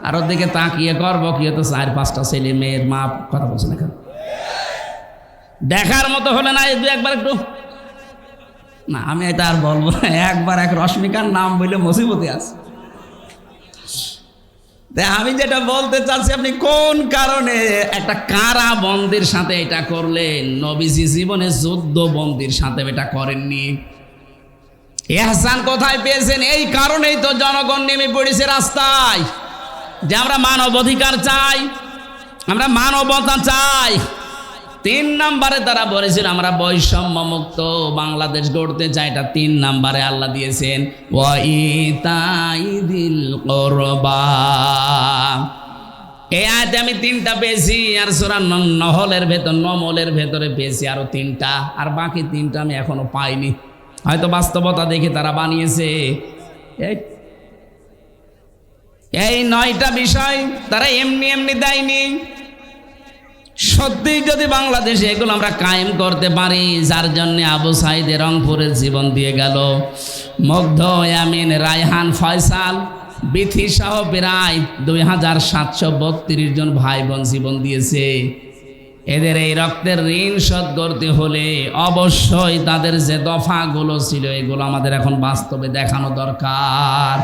আর ওর দিকে তাকিয়ে করবো কি? তো 4-5টা ছেলে মেয়ের মা। কথা বলছে না কেন? দেখার মতো হলে না একবার একটু না, আমি এটা আর বলবো। একবার এক রশ্মিকার নাম বললে মুসিবতে আছে। আমি যেটা বলতে চাচ্ছি, আপনি কোন কারণে একটা কারাবন্দির সাথে এটা করলেন? নবীজি জীবনে যুদ্ধবন্দির সাথে এটা করেননি। ইহসান কোথায় পেয়েছেন? এই কারণেই তো জনগণ নেমে পড়েছে রাস্তায়, যে আমরা মানবাধিকার চাই, আমরা মানবতা চাই। 3 নম্বরে তারা বলেছিল আমরা বৈষম্য মুক্ত বাংলাদেশ গড়তে চাই। এটা 3 নম্বরে আল্লাহ দিয়েছেন, ওয়া ইতাইদিল কুরবা। এই আয়াতে আমি 3টা পেয়েছি, আর সূরা নমলের ভেতরে পেয়েছি আরো 3টা, আর বাকি 3টা আমি এখনো পাইনি। হয়তো বাস্তবতা দেখে তারা বানিয়েছে। এই 9টা বিষয় তারা এমনি এমনি দেয়নি। সত্যি যদি বাংলাদেশে এগুলো আমরা কায়েম করতে পারি, যার জন্য আবু সাইদ রংপুরের জীবন দিয়ে গেল, মুগ্ধ, ইয়ামিন, রায়হান, ফয়সাল, বিথি সহ প্রায় 2732 জন ভাই বোন জীবন দিয়েছে। এদের এই রক্তের ঋণ শোধ করতে হলে অবশ্যই তাদের যে দফাগুলো ছিল এগুলো আমাদের এখন বাস্তবে দেখানো দরকার।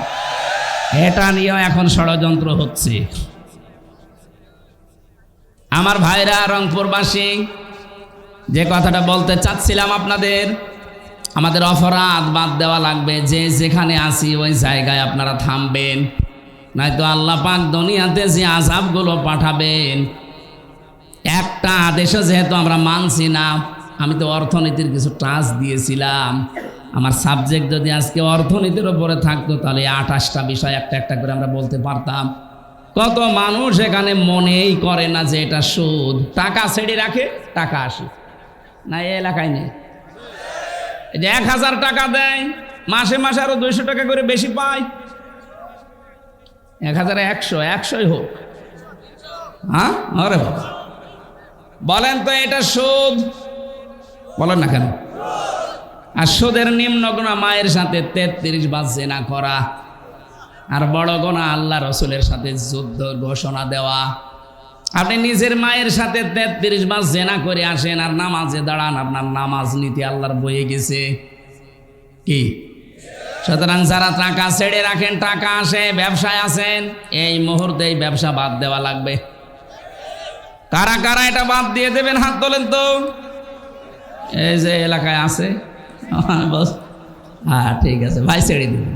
এটা নিয়েও এখন ষড়যন্ত্র হচ্ছে। আমার ভাইরা রংপুরবাসী, যে কথাটা বলতে চাচ্ছিলাম আপনাদের, আমাদের অপরাধ বাদ দেওয়া লাগবে। যে যেখানে আসি ওই জায়গায় আপনারা থামবেন। নয়তো আল্লাহ পাক দুনিয়াতে যে আযাবগুলো পাঠাবেন, একটা আদেশও যেহেতু আমরা মানছি না। আমি তো অর্থনীতির কিছু টাচ দিয়েছিলাম, আমার সাবজেক্ট যদি আজকে অর্থনীতির উপরে থাকতো তাহলে 28টা বিষয় একটা একটা করে আমরা বলতে পারতাম। কত মানুষ এখানে মনেই করে না যে এটা সুদ, টাকা ছেড়ে রাখে, টাকা আসে না। এই এলাকায় নেই, এই যে 1000 টাকা দেয়, মাসে মাসে আরো 200 টাকা করে বেশি পায়। 1100 হোক, হ্যাঁ? আরে বাবা, বলেন তো এটা সুদ? বলেন না কেন? আর সুদের নিম্ন গুনাহ মায়ের সাথে 33 বার জিনা করা, আর বড় গুনাহ আল্লাহ রসুলের সাথে যুদ্ধ ঘোষণা দেওয়া। আপনি নিজের মায়ের সাথে 33 বার জিনা করে আসেন আর নামাজে দাঁড়ান, আপনার নামাজ নীতি আল্লাহর বইয়ে গেছে কি? সুতরাং যারা টাকা ছেড়ে রাখেন, টাকা আসে, ব্যবসায় আছেন, এই মুহূর্তে এই ব্যবসা বাদ দেওয়া লাগবে। কারা কারা এটা বাদ দিয়ে দেবেন? হাত তোলেন তো। এই যে এলাকায় আছে, হ্যাঁ ঠিক আছে ভাই, ছেড়ে দেবেন।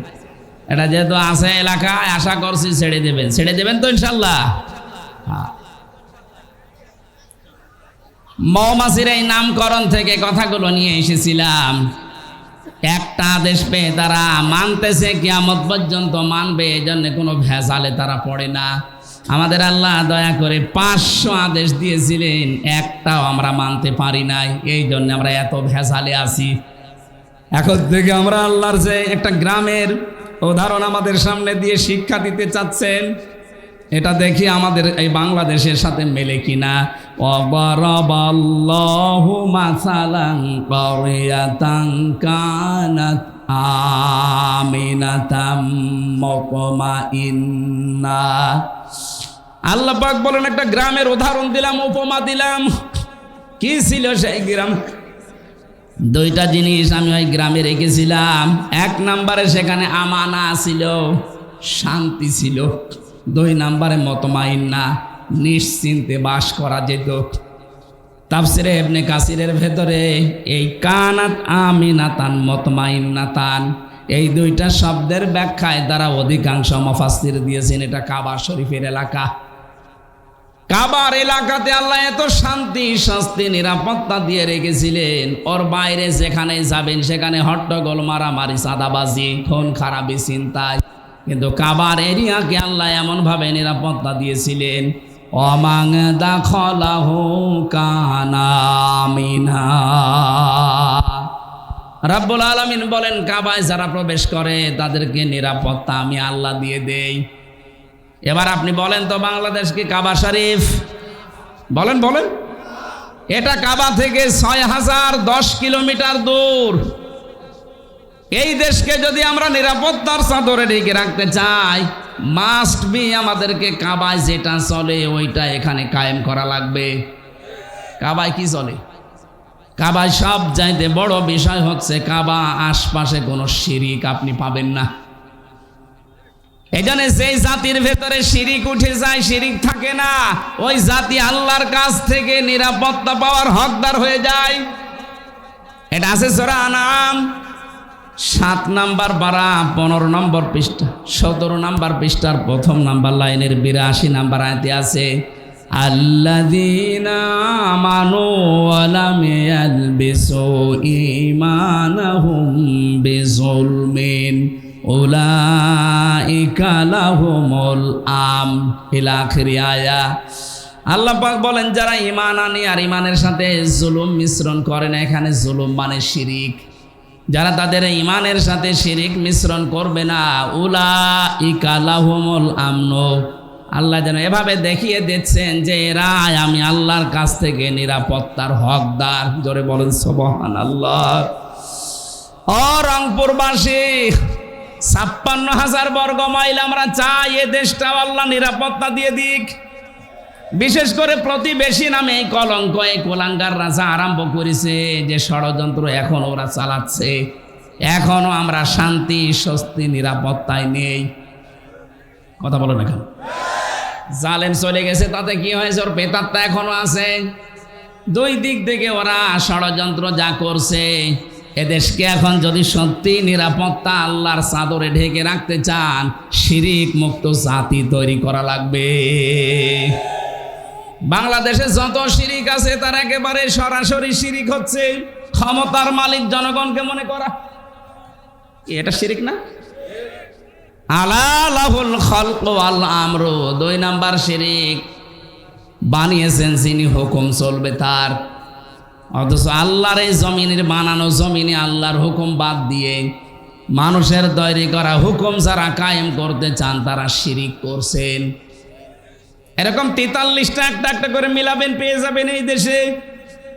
এটা যেহেতু আছে এলাকায়, আশা করছি ছেড়ে দেবেন। ছেড়ে দেবেন তো ইনশাল্লাহ? হ্যাঁ। মৌমাছির এই নামকরণ থেকে কথাগুলো নিয়ে এসেছিলাম। একটা আদেশ পেয়ে তারা মানতেছে, কিয়ামত পর্যন্ত মানবে, এই জন্য কোনো ভেজালে তারা পড়ে না। আমাদের আল্লাহ দয়া করে 500 আদেশ দিয়েছিলেন, একটাও আমরা মানতে পারি নাই, এই জন্য আমরা এত ভেজালে আছি। এখন থেকে আমরা আল্লাহর যে একটা গ্রামের উদাহরণ আমাদের সামনে দিয়ে শিক্ষা দিতে চাচ্ছেন, এটা দেখি আমাদের এই বাংলাদেশের সাথে মেলে কিনা। ওয়ারাবাল্লাহু মাসালান কারিয়াতান কানাত আমিনাতাম মুতমাইন্না। আল্লাহ পাক বলেন একটা গ্রামের উদাহরণ দিলাম, উপমা দিলাম। কি ছিল সেই গ্রাম? 2টা জিনিস আমি ওই গ্রামে রেখেছিলাম। 1 নম্বরে সেখানে আমানা ছিল, শান্তি ছিল। 2 নম্বরে মুতমাইন্না, নিশ্চিন্তে বাস করা যেত। তাফসিরে ইবনে কাসিরের ভেতরে এই কানাত আমিনাতান মুতমাইন্নাতান, এই 2টা শব্দের ব্যাখ্যায় তারা অধিকাংশ মুফাসসির দিয়েছেন এটা কাবা শরীফের এলাকা। কাবার এলাকাতে আল্লাহ এত শান্তি, শান্তি, নিরাপত্তা দিয়ে রেখেছিলেন। ওর বাইরে যেখানে যাবেন সেখানে হট্টগোল, মারামারি, চাঁদাবাজি, খুন খারাপি, চিন্তায়। কিন্তু কাবার এরিয়াকে আল্লাহ এমনভাবে নিরাপত্তা দিয়েছিলেন, ওয়ামান দাখালাহু কানা আমিনা। রাব্বুল আলামিন বলেন, কাবায় যারা প্রবেশ করে তাদেরকে নিরাপত্তা আমি আল্লাহ দিয়ে দেই। এবার আপনি বলেন তো, বাংলাদেশ কি কাবা শরীফ? বলেন বলেন। এটা কাবা থেকে 6010 কিলোমিটার দূর। এই দেশকে যদি আমরা নিরাপত্তার চাদরে ঢেকে রাখতে চাই, মাস্ট বি আমাদেরকে কাবায় যেটা চলে ওইটা এখানে কায়েম করা লাগবে। কাবায় কি চলে? কাবায় সব চাইতে বড় বিষয় হচ্ছে কাবা আশপাশে কোনো শিরিক আপনি পাবেন না। এজন্য যেই জাতির ভেতরে শিরিক উঠে যায়, শিরিক থাকে না, ওই জাতি আল্লাহর কাছ থেকে নিরাপত্তা পাওয়ার হকদার হয়ে যায়। এটা আছে সূরা আনাম 7 নম্বর পারা 15 নম্বর পৃষ্ঠা, 17 নম্বর পৃষ্ঠার 1 নম্বর লাইনের 82 নম্বর আয়াতে আছে, আল্লাযীনা আমানু ওয়া লাম ইয়ালবিসু ঈমানাহুম বিযুলমিন উলাইকা লাহুমুল আমন ইলা আখির আয়া। আল্লাহ পাক বলেন, যারা ঈমান আনে আর ঈমানের সাথে জুলুম মিশ্রণ করে না, এখানে জুলুম মানে শিরিক, যারা তাদের ঈমানের সাথে শিরিক মিশ্রণ করবে না, উলাইকা লাহুমুল আমন, আল্লাহ যেন এভাবে দেখিয়ে দিচ্ছেন যে এরা আমি আল্লাহর কাছ থেকে নিরাপত্তার হকদার। জোরে বলেন সুবহানাল্লাহ। ও রংপুরবাসী, 56,000 বর্গ মাইল আমরা চাই এ দেশটা আল্লাহ নিরাপত্তা দিয়ে দিক। বিশেষ করে প্রতিবেশী নামে এই কলঙ্ক, এই কোলাঙ্গার রাজা আরম্ভ করেছে যে ষড়যন্ত্র এখন ওরা চালাচ্ছে, এখনো আমরা শান্তি, স্বস্তি, নিরাপত্তায় নেই। কথা বলো না কেন? জালেম চলে গেছে তাতে কি হয়েছে? ওর পেতাত্তা এখনো আছে। 2 দিক থেকে ওরা ষড়যন্ত্র যা করছে, এদেশকে এখন যদি সত্যি নিরাপত্তা আল্লাহর চাদরে ঢেকে রাখতে চান, শিরিক মুক্ত জাতি তৈরি করা লাগবে। বাংলাদেশে যত শিরিক আছে তার একেবারে সরাসরি শিরিক হচ্ছে ক্ষমতার মালিক জনগণকে মনে করা। এটা শিরিক না? আলা লাহুল খালকু ওয়াল আমরু, 2 নাম্বার শিরিক, বানিয়েছেন যিনি হুকুম চলবে তার। অথচ আল্লাহর এই জমিনের বানানো জমিনে আল্লাহর হুকুম বাদ দিয়ে মানুষের তৈরি করা হুকুম যারা কায়েম করতে চান তারা শিরিক করছেন। এরকম 43টা একটা একটা করে মিলাবেন, পেয়ে যাবেন এই দেশে।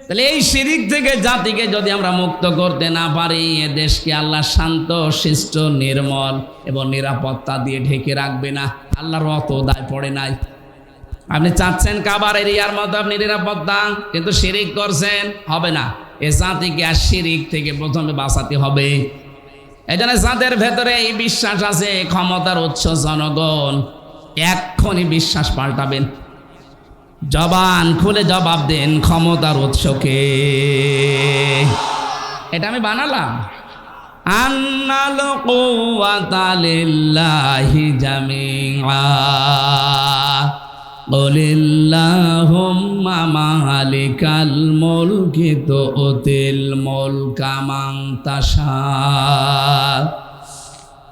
তাহলে এই শিরিক থেকে জাতিকে যদি আমরা মুক্ত করতে না পারি, এ দেশকে আল্লাহ শান্ত, শিষ্ট, নির্মল এবং নিরাপত্তা দিয়ে ঢেকে রাখবে না। আল্লাহর অত দায় পড়ে নাই। আপনি চাচ্ছেন কাবার এরিয়ার মতো আপনি নিরাপত্তা, কিন্তু শিরিক করছেন, হবে না। এ জাতিকে আর শিরিক থেকে প্রথমে বাঁচাতে হবে। এই জন্য যাদের ভেতরে এই বিশ্বাস আছে ক্ষমতার উৎস জনগণ, এক্ষুনি বিশ্বাস পাল্টাবেন, জবান খুলে জবাব দেন ক্ষমতার উৎসকে। এটা আমি বানালাম। আন্নাল কুওয়াতা লিল্লাহি জামিআ কুলিল্লাহুম্মা মালিকাল মুলকি তুতিল মুলকা মান তাশা।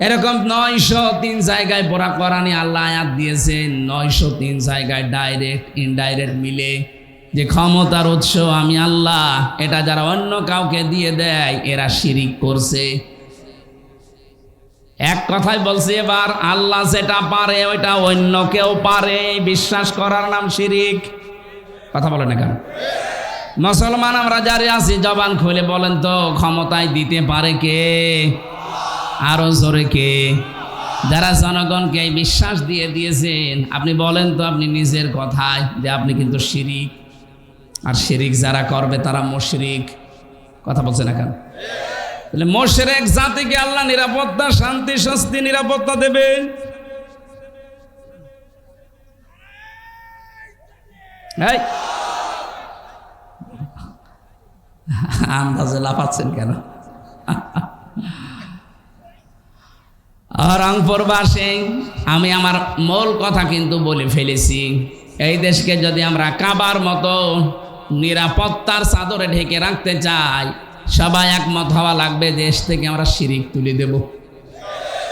এরকম 903 জায়গায় পড়া কোরআনে আল্লাহ আয়াত দিয়েছেন, 903 জায়গায় ডাইরেক্ট ইনডাইরেক্ট মিলে, যে ক্ষমতার উৎস আমি আল্লাহ। এটা যারা অন্য কাউকে দিয়ে দেয় এরা শিরিক করছে। এক কথায় বলছি, এবার আল্লাহ যেটা পারে ওইটা অন্য কেউ পারে, বিশ্বাস করার নাম শিরিক। কথা বলে না কেন? মুসলমান আমরা যারা আছি জবান খুলে বলেন তো, ক্ষমতায় দিতে পারে কে? আরো জোরে কে? যারা জনগণকে এই বিশ্বাস দিয়ে দিয়েছেন, আপনি বলেন তো আপনি নিজের কথায় যে আপনি কিন্তু শিরিক। আর শিরিক যারা করবে তারা মুশরিক। কথা বলছে না কেন? তাহলে মুশরিক জাতিকে আল্লাহ নিরাপত্তা, শান্তি, স্বস্তি, নিরাপত্তা দেবে। এই আন্দাজে লাফাচ্ছেন কেন? রংপুরবাসী, আমি আমার মূল কথা কিন্তু বলে ফেলেছি। এই দেশকে যদি আমরা কাবার মতো নিরাপত্তার চাদরে ঢেকে রাখতে চাই, সবাই একমত হওয়া লাগবে, দেশ থেকে আমরা শিরিক তুলে দেব।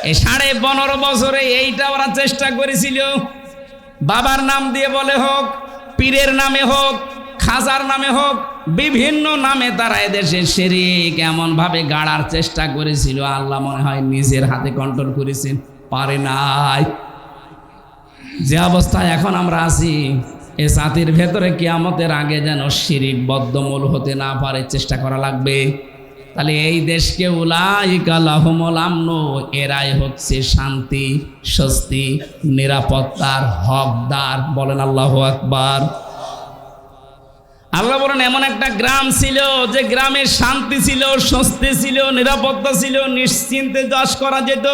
এই 15.5 বছরে এইটা ওরা চেষ্টা করেছিল। বাবার নাম দিয়ে বলে হোক, পীরের নামে হোক, খাজার নামে হোক, বিভিন্ন নামে তারা এদেশে শিরিক এমন ভাবে গাড়ার চেষ্টা করেছিল, আল্লাহ মনে হয় নিজের হাতে কন্ট্রোল করেছেন, পারে নাই। যে অবস্থায় এখন আমরা আছি, এ জাতির ভেতরে কিয়ামতের আগে যেন শিরিক বদ্ধমূল হতে না পারে, চেষ্টা করা লাগবে। তাহলে এই দেশকে উলাইকা লাহুমুল আমনু, এরাই হচ্ছে শান্তি, স্বস্তি, নিরাপত্তার হকদার। বলেন আল্লাহু আকবার। আল্লাহ বলেন এমন একটা গ্রাম ছিল যে গ্রামে শান্তি ছিল, স্বস্তি ছিল, নিরাপত্তা ছিল, নিশ্চিন্তে চাষ করা যেত।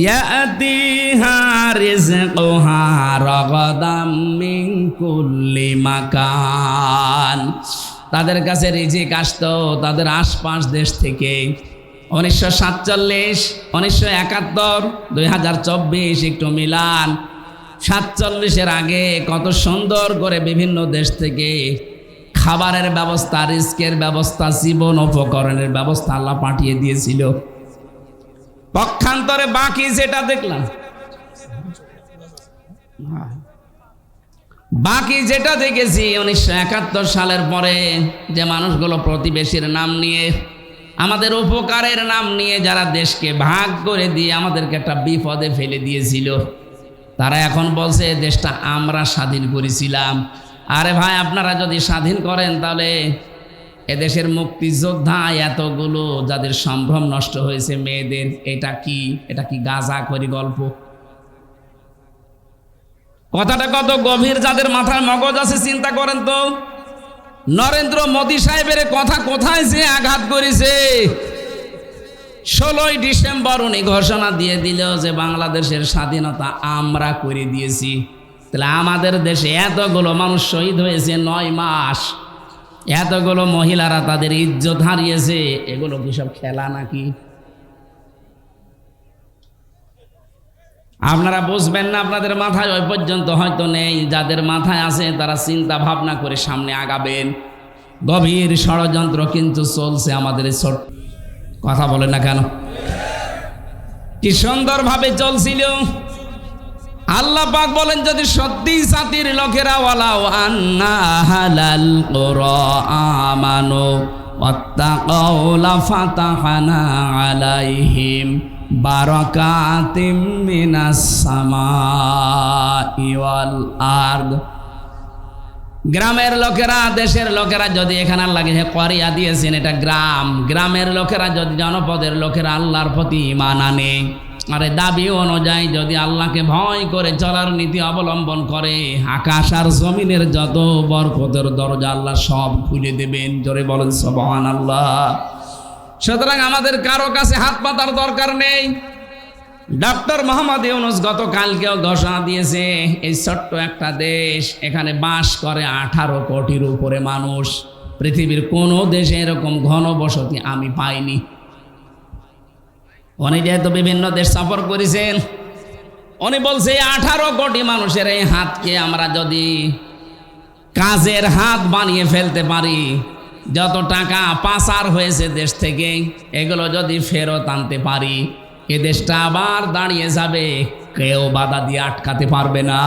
ইয়াতিহা রিজকুহা রাগাদাম মিন কুল্লি মাকান, তাদের কাছে রিজিক আসতো তাদের আশপাশ দেশ থেকে। 1947, 1971, 2024 একটু মিলান। 47-এর আগে কত সুন্দর করে বিভিন্ন দেশ থেকে খাবারের ব্যবস্থা, রিস্কের ব্যবস্থা, জীবন উপকরণের ব্যবস্থা আল্লাহ পাঠিয়ে দিয়েছিল। পক্ষান্তরে বাকি যেটা দেখলাম, বাকি যেটা দেখেছি 1971 সালের পরে, যে মানুষগুলো প্রতিবেশীর নাম নিয়ে, আমাদের উপকারের নাম নিয়ে যারা দেশকে ভাগ করে দিয়ে আমাদেরকে একটা বিপদে ফেলে দিয়েছিল, তারা এখন বলছে দেশটা আমরা স্বাধীন করেছিলাম। আরে ভাই, আপনারা যদি স্বাধীন করেন তাহলে এদেশের মুক্তিযোদ্ধা এতগুলো যাদের সম্ভ্রম নষ্ট হয়েছে মেয়েদের, এটা কি গাঁজা করি গল্প? কথাটা কত গভীর, যাদের মাথায় মগজ আছে চিন্তা করেন তো। নরেন্দ্র মোদী সাহেবের কথা কোথায় যে আঘাত করেছে। 16ই ডিসেম্বর উনি ঘোষণা দিয়ে দিল যে বাংলাদেশের স্বাধীনতা আমরা করে দিয়েছি। তাহলে আমাদের দেশে এতগুলো মানুষ শহীদ হয়েছে 9 মাস, এতগুলো মহিলারা তাদের ইজ্জত হারিয়েছে, এগুলো কি সব খেলা নাকি? আপনারা বুঝবেন না, আপনাদের মাথায় ওই পর্যন্ত হয়তো নেই। যাদের মাথায় আছে তারা চিন্তা ভাবনা করে সামনে আগাবেন। গভীর ষড়যন্ত্র কিন্তু চলছে আমাদের এই ছোট, কথা বলে না কেন? কি সুন্দরভাবে চলছিল। আল্লাহ পাক বলেন, যদি সত্যি জাতির লোকেরা ওয়ালাউ আন্না হালাল কুরআমানু ওয়াত্তাকাউ লাফাতাহনা আলাইহিম বারাকাতিম মিনাস সামাই ওয়াল আরদ। গ্রামের লোকেরা, দেশের লোকেরা যদি এখানে আল্লাহ করিয়া দিয়েছেন, এটা গ্রাম, গ্রামের লোকেরা যদি, জনপদের লোকেরা আল্লাহর প্রতি ঈমান আনে, আরে দাবি অনুযায়ী যদি আল্লাহকে ভয় করে চলার নীতি অবলম্বন করে, আকাশ আর জমিনের যত বরকতের দরজা আল্লাহ সব খুলে দেবেন। জোরে বলেন সুবহানাল্লাহ। সুতরাং আমাদের কারো কাছে হাত পাতার দরকার নেই। ডক্টর মোহাম্মদ ইউনূস গতকালকেও ঘোষণা দিয়েছে, এই ছোট্ট একটা দেশ, এখানে বাস করে 18 কোটির উপরে মানুষ। পৃথিবীর কোনো দেশে এরকম ঘনবসতি আমি পাইনি। উনি যেহেতু বিভিন্ন দেশ সফর করেছেন, উনি বলছে 18 কোটি মানুষের এই হাতকে আমরা যদি কাজের হাত বানিয়ে ফেলতে পারি, যত টাকা পাচার হয়েছে দেশ থেকে এগুলো যদি ফেরত আনতে পারি, এ দেশটা আবার দাঁড়িয়ে যাবে, কেউ বাধা দিয়ে আটকাতে পারবে না।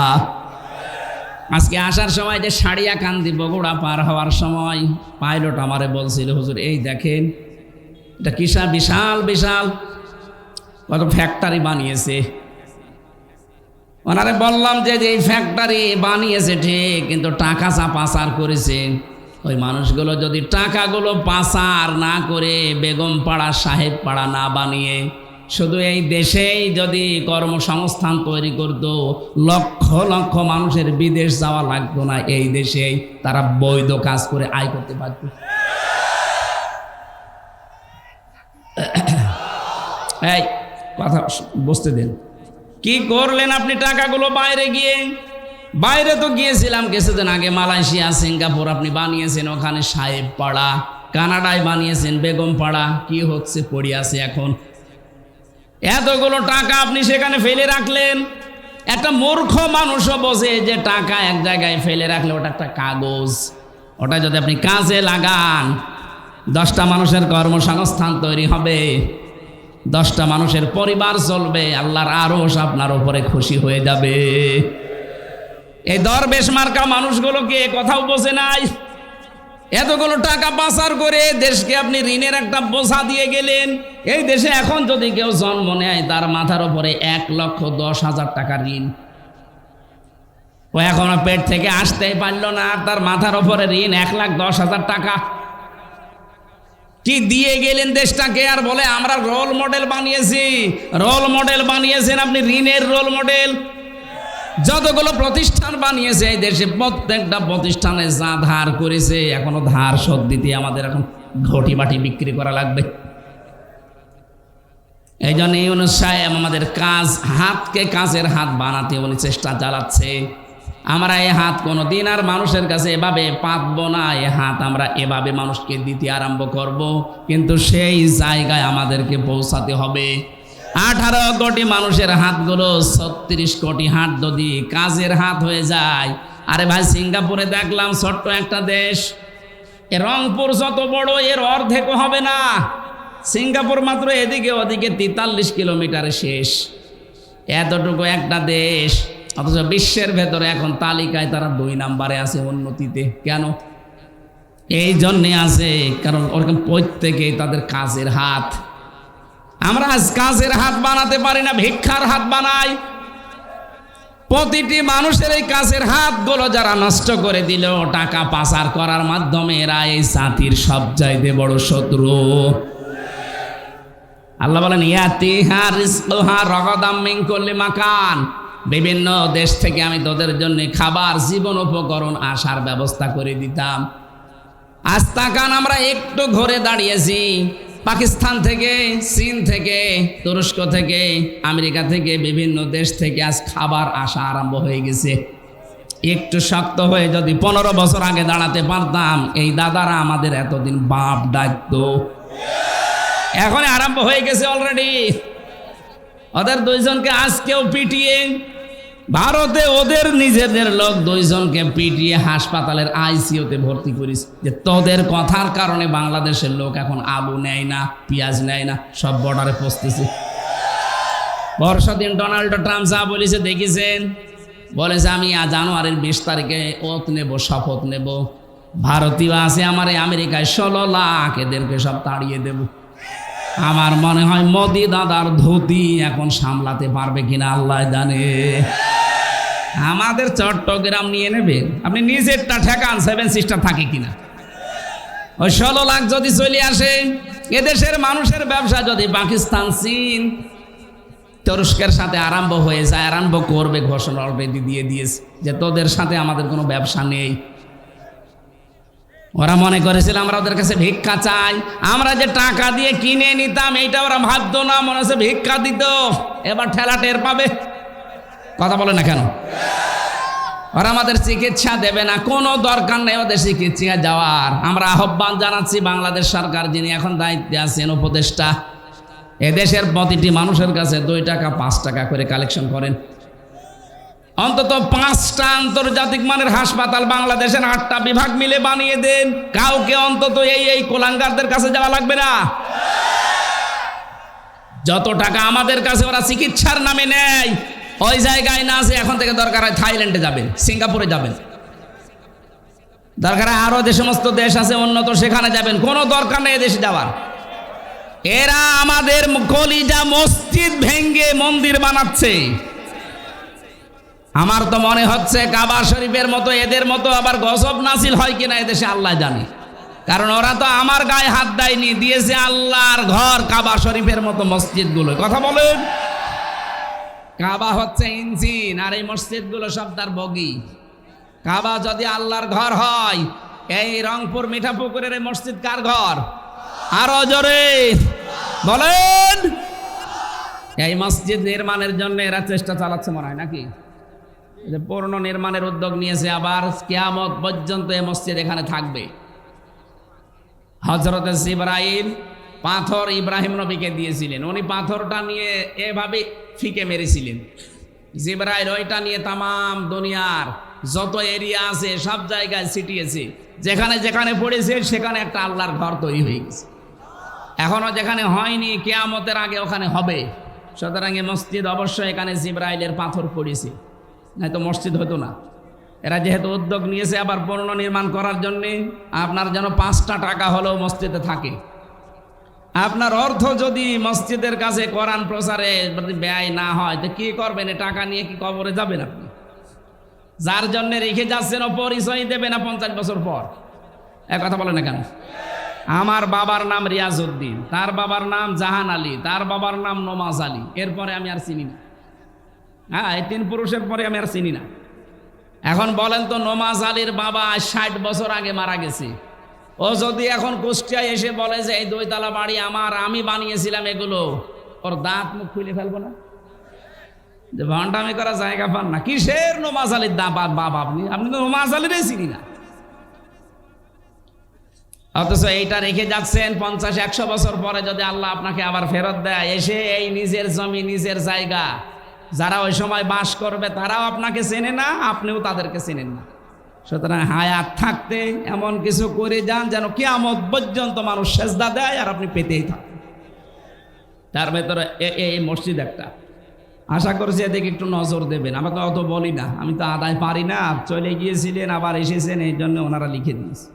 আজকে আসার সময় যে সাড়িয়াকান্দি বগুড়া পার হওয়ার সময় পাইলট আমারে বলছিল, হুজুর এই দেখেন এটা কিসা বিশাল বিশাল কত ফ্যাক্টরি বানিয়েছে। ওনারে বললাম যে এই ফ্যাক্টরি বানিয়েছে ঠিক, কিন্তু টাকা পাচার করেছে। ওই মানুষগুলো যদি টাকাগুলো পাচার না করে বেগমপাড়া সাহেব পাড়া না বানিয়ে শুধু এই দেশেই যদি কর্মসংস্থান তৈরি করতো, লক্ষ লক্ষ মানুষের বিদেশ যাওয়া লাগতো না, এই দেশেই তারা বৈধ কাজ করে আয় করতে পারত। এই কথা বুঝতে দেন। কি করলেন আপনি টাকাগুলো? বাইরে গিয়ে, বাইরে তো গিয়েছিলাম কিছুদিন আগে, মালয়েশিয়া, সিঙ্গাপুর আপনি বানিয়েছেন, ওখানে সাহেব পাড়া, কানাডায় বানিয়েছেন বেগম পাড়া, কি হচ্ছে পড়ে আছে এখন। এতগুলো টাকা আপনি সেখানে ফেলে রাখলেন। একটা মূর্খ মানুষও বোঝে যে টাকা এক জায়গায় ফেলে রাখলে ওটা একটা কাগজ, ওটা যদি আপনি কাজে লাগান 10টা মানুষের কর্মসংস্থান তৈরি হবে, 10টা মানুষের পরিবার চলবে, আল্লাহর আরশ আপনার উপরে খুশি হয়ে যাবে। এই দরবেশ মার্কা মানুষগুলোকে কথাও বোঝে নাই। এতগুলো টাকা পাচার করে দেশকে আপনি ঋণের একটা বোঝা দিয়ে গেলেন। এই দেশে এখন যদি কেউ জন্ম নেয় তার মাথার উপরে 1,10,000 টাকা ঋণ। ও এখনো পেট থেকে আসতেই পারলো না, আর তার মাথার উপরে ঋণ 1,10,000 টাকা। কি দিয়ে গেলেন দেশটাকে, আর বলে আমরা রোল মডেল বানিয়েছি। রোল মডেল বানিয়েছেন আপনি, ঋণের রোল মডেল। যতগুলো প্রতিষ্ঠান বানিয়েছে এই দেশে, প্রত্যেকটা প্রতিষ্ঠানে যা ধার করেছে, এখনো ধার শোধ দিতে আমাদের এখন ঘটি বাটি বিক্রি করা লাগবে। এই জন্য ইউনূস সাহেব আমাদের হাতকে কাজের হাত বানাতে উনি চেষ্টা চালাচ্ছে। আমরা এই হাত কোনো দিন আর মানুষের কাছে এভাবে পাতবো না। এই হাত আমরা এভাবে মানুষকে দিতে আরম্ভ করব, কিন্তু সেই জায়গায় আমাদেরকে পৌঁছাতে হবে। 18 কোটি মানুষের হাতগুলো 36 কোটি হাত যদি কাজের হাত হয়ে যায়। আরে ভাই, সিঙ্গাপুরে দেখলাম ছোট্ট একটা দেশ, এ রংপুর যত বড়, এর অর্ধেকও হবে না। সিঙ্গাপুর মাত্র এদিকে ওদিকে 43 কিলোমিটারে শেষ, এতটুকু একটা দেশ, অথচ বিশ্বের ভেতরে এখন তালিকায় তারা 2 নম্বরে আছে উন্নতিতে। কেন? এই জন্যে আছে কারণ ওরকম প্রত্যেকেই তাদের কাজের হাত। আমরা আজ কাজের হাত বানাতে পারি না, ভিক্ষার হাত বানাই। প্রতিটি মানুষের এই কাজের হাতগুলো যারা নষ্ট করে দিল টাকা পাচার করার মাধ্যমে, এরা এই জাতির সবচাইতে বড় শত্রু। আল্লাহ বলেন, ইয়াতিহা রিজকুহা রাগাদাম মিন কুল্লি মাকান, বিভিন্ন দেশ থেকে আমি তোদের জন্য খাবার, জীবন উপকরণ আসার ব্যবস্থা করে দিতাম। আজ তাকান, আমরা একটু ঘুরে দাঁড়িয়েছি, পাকিস্তান থেকে, চীন থেকে, তুরস্ক থেকে, আমেরিকা থেকে, বিভিন্ন দেশ থেকে আজ খাবার আসা আরম্ভ হয়ে গেছে। একটু শক্ত হয়ে যদি 15 বছর আগে দাঁড়াতে পারতাম, এই দাদারা আমাদের এতদিন বাপ ডাকতো। এখন আরম্ভ হয়ে গেছে অলরেডি। ওদের দুইজনকে আজকেও পিটিয়ে, ভারতে ওদের নিজেদের লোক দুইজনকে পিটিয়ে হাসপাতালের আইসিইউতে ভর্তি করিস, যে তোদের কথার কারণে বাংলাদেশের লোক এখন আলু নেয় না, পেঁয়াজ নেয় না, সব বর্ডারে পৌঁছতেছে। পরশুদিন ডোনাল্ড ট্রাম্প যা বলেছে দেখেছেন, বলেছে আমি জানুয়ারির 20 তারিখে ওত নেব, শপথ নেব, ভারতীয় আছে আমার আমেরিকায় 16 লাখ, এদেরকে সব তাড়িয়ে দেব। আমার মনে হয় মোদি দাদার ধুতি এখন সামলাতে পারবে কিনা আল্লাহ জানে। আমাদের চট্টগ্রাম নিয়ে নেবে, আপনি নিজেরটা ঠেকান, 7 সিস্টার থাকে কিনা। ওই 16 লাখ যদি চলে আসে, এদেশের মানুষের ব্যবসা যদি পাকিস্তান, চীন, তুরস্কের সাথে আরম্ভ হয়ে যায়, আরম্ভ করবে, ঘোষণা অলরেডি দিয়ে দিয়েছে যে তোদের সাথে আমাদের কোনো ব্যবসা নেই। ওরা মনে করেছিল আমরা ওদের কাছে ভিক্ষা চাই, আমরা যে টাকা দিয়ে কিনে নিতাম এইটা ওরা ভাবতো না, মনে হচ্ছে ভিক্ষা দিত। এবার ঠেলা টের পাবে। কথা বলে না কেন? ওরা আমাদের চিকিৎসা দেবে না, কোনো দরকার নেই ওদের চিকিৎসা যাওয়ার। আমরা আহ্বান জানাচ্ছি বাংলাদেশ সরকার, যিনি এখন দায়িত্বে আছেন, উপদেষ্টা, এদেশের প্রতিটি মানুষের কাছে 2 টাকা 5 টাকা করে কালেকশন করেন। অন্তত 5টা আন্তর্জাতিক মানের হাসপাতাল বাংলাদেশের 8টা বিভাগ মিলে বানিয়ে দেন। কাউকে অন্তত এই কোলাঙ্গারদের কাছে যাওয়া লাগবে না। যত টাকা আমাদের কাছে ওরা চিকিৎসার নামে নেয়, ওই জায়গায় না আছে, এখন থেকে দরকার হয় থাইল্যান্ডে যাবেন, সিঙ্গাপুরে যাবেন, দরকার হয় আরো যে সমস্ত দেশ আছে উন্নত, সেখানে যাবেন, কোনো দরকার নেই দেশে যাওয়ার। এরা আমাদের কলিজা মসজিদ ভেঙ্গে মন্দির বানাচ্ছে। আমার তো মনে হচ্ছে কাবা শরীফের মতো এদের মতো আবার গজব নাসিল হয় কিনা এদেশে আল্লাহ জানে। কারণ ওরা তো আমার গায়ে হাত দেয়নি, দিয়েছে আল্লাহর ঘর কাবা শরীফের মতো মসজিদগুলো। কথা বলেন, কাবা হচ্ছে ইঞ্জিন আর এই মসজিদগুলো সব তার বগি। কাবা যদি আল্লাহর ঘর হয়, এই রংপুর মিঠাপুকুরের এই মসজিদ কার ঘর? আরো জোরে বলেন। এই মসজিদ নির্মাণের জন্য এরা চেষ্টা চালাচ্ছে মনে হয় নাকি, যে পূর্ণ নির্মাণের উদ্যোগ নিয়েছে। আবার কিয়ামত পর্যন্ত এই মসজিদ এখানে থাকবে। হযরত জিবরাইল পাথর ইব্রাহিম নবীকে দিয়েছিলেন, উনি পাথরটা নিয়ে এভাবে ফিকে মেরেছিলেন। জিবরাইল ওইটা নিয়ে তামাম দুনিয়ার যত এরিয়া আছে সব জায়গায় ছিটিয়েছে, যেখানে যেখানে পড়েছে সেখানে একটা আল্লাহর ঘর তৈরি হয়ে গেছে। এখনো যেখানে হয়নি, কিয়ামতের আগে ওখানে হবে। সুতরাং এই মসজিদ অবশ্যই এখানে জিবরাইলের পাথর পড়েছে, নয়তো মসজিদ হতো না। এরা যেহেতু উদ্যোগ নিয়েছে আবার পূর্ণ নির্মাণ করার জন্যে, আপনার যেন 5টা টাকা হলেও মসজিদে থাকে। আপনার অর্থ যদি মসজিদের কাছে কোরআন প্রচারে ব্যয় না হয়, তো কি করবেন? টাকা নিয়ে কি কবরে যাবেন আপনি? যার জন্য রেখে যাচ্ছেন ও পরিচয় দেবে না 50 বছর পর। এক কথা বলে না কেন? আমার বাবার নাম রিয়াজউদ্দিন, তার বাবার নাম জাহান আলী, তার বাবার নাম নমাজ আলী, এরপরে আমি আর চিনি না। হ্যাঁ, এই 3 পুরুষের পরে আমি আর চিনি না। এখন বলেন তো, নমাজ আলীর বাবা 60 বছর আগে মারা গেছে। ও যদি এখন কুষ্টিয়ায় এসে বলে যে এই 2 তলা বাড়ি আমার, আমি বানিয়েছিলাম এগুলো, ওর দাঁত মুখ খুলে ফেলবো না? যে ভণ্ডামি করা জায়গা পান না। কিসের নমাজ আলীর বাবা? আপনি তো নমাজ আলীরই চিনি না। অথচ এইটা রেখে যাচ্ছেন 50-100 বছর পরে যদি আল্লাহ আপনাকে আবার ফেরত দেয়, এসে এই নিজের জমি, নিজের জায়গা, যারা ওই সময় বাস করবে তারাও আপনাকে চেনে না, আপনিও তাদেরকে চেনেন না। সুতরাং হায়াত থাকতে এমন কিছু করে যান যেন কিয়ামত পর্যন্ত মানুষ সেজদা দেয় আর আপনি পেতেই থাকেন। তার ভেতরে এই মসজিদ একটা। আশা করছি এদিকে একটু নজর দেবেন। আমাকে অত বলি না, আমি তো আদায় পারি না। চলে গিয়েছিলেন, আবার এসেছেন, এই জন্য ওনারা লিখে দিয়েছে।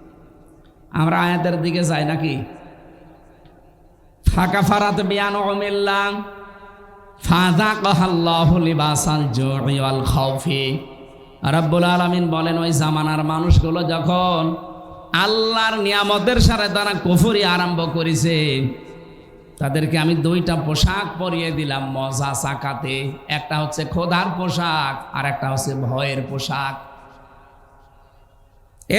আমরা আয়াতের দিকে যাই নাকি? ফাঁকা ফারাত বিয়ান ওমিল্লাহ ফাযাকাল্লাহু লিবাসাল জুই ওয়াল খাউফি। রব্বুল আলামিন বলেন, ওই জামানার মানুষগুলো যখন আল্লাহর নিয়ামতের সাথে তারা কুফরি আরম্ভ করেছে, তাদেরকে আমি 2টা পোশাক পরিয়ে দিলাম মজা সাকাতে। একটা হচ্ছে খোদার পোশাক আর একটা হচ্ছে ভয়ের পোশাক।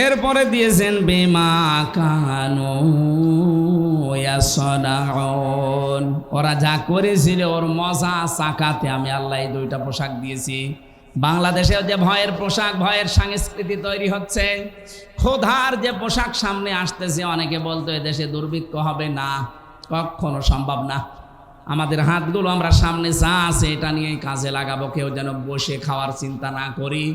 এরপরে দিয়েছেন বিমা কানু ইয়াসনাউন, ওরা যা করেছিল ওর মজা সাকাতে আমি আল্লাহ এই 2টা পোশাক দিয়েছি। বাংলাদেশেও যে ভয়ের পোশাক, ভয়ের সংস্কৃতি তৈরি হচ্ছে, খোদার যে পোশাক সামনে আসতেছে, অনেকে বলতো এদেশে দুর্ভিক্ষ হবে না, কখনো সম্ভব না। আমাদের হাতগুলো আমরা সামনে যা আছে এটা নিয়েই কাজে লাগাবো, কেউ যেন বসে খাওয়ার চিন্তা না করি।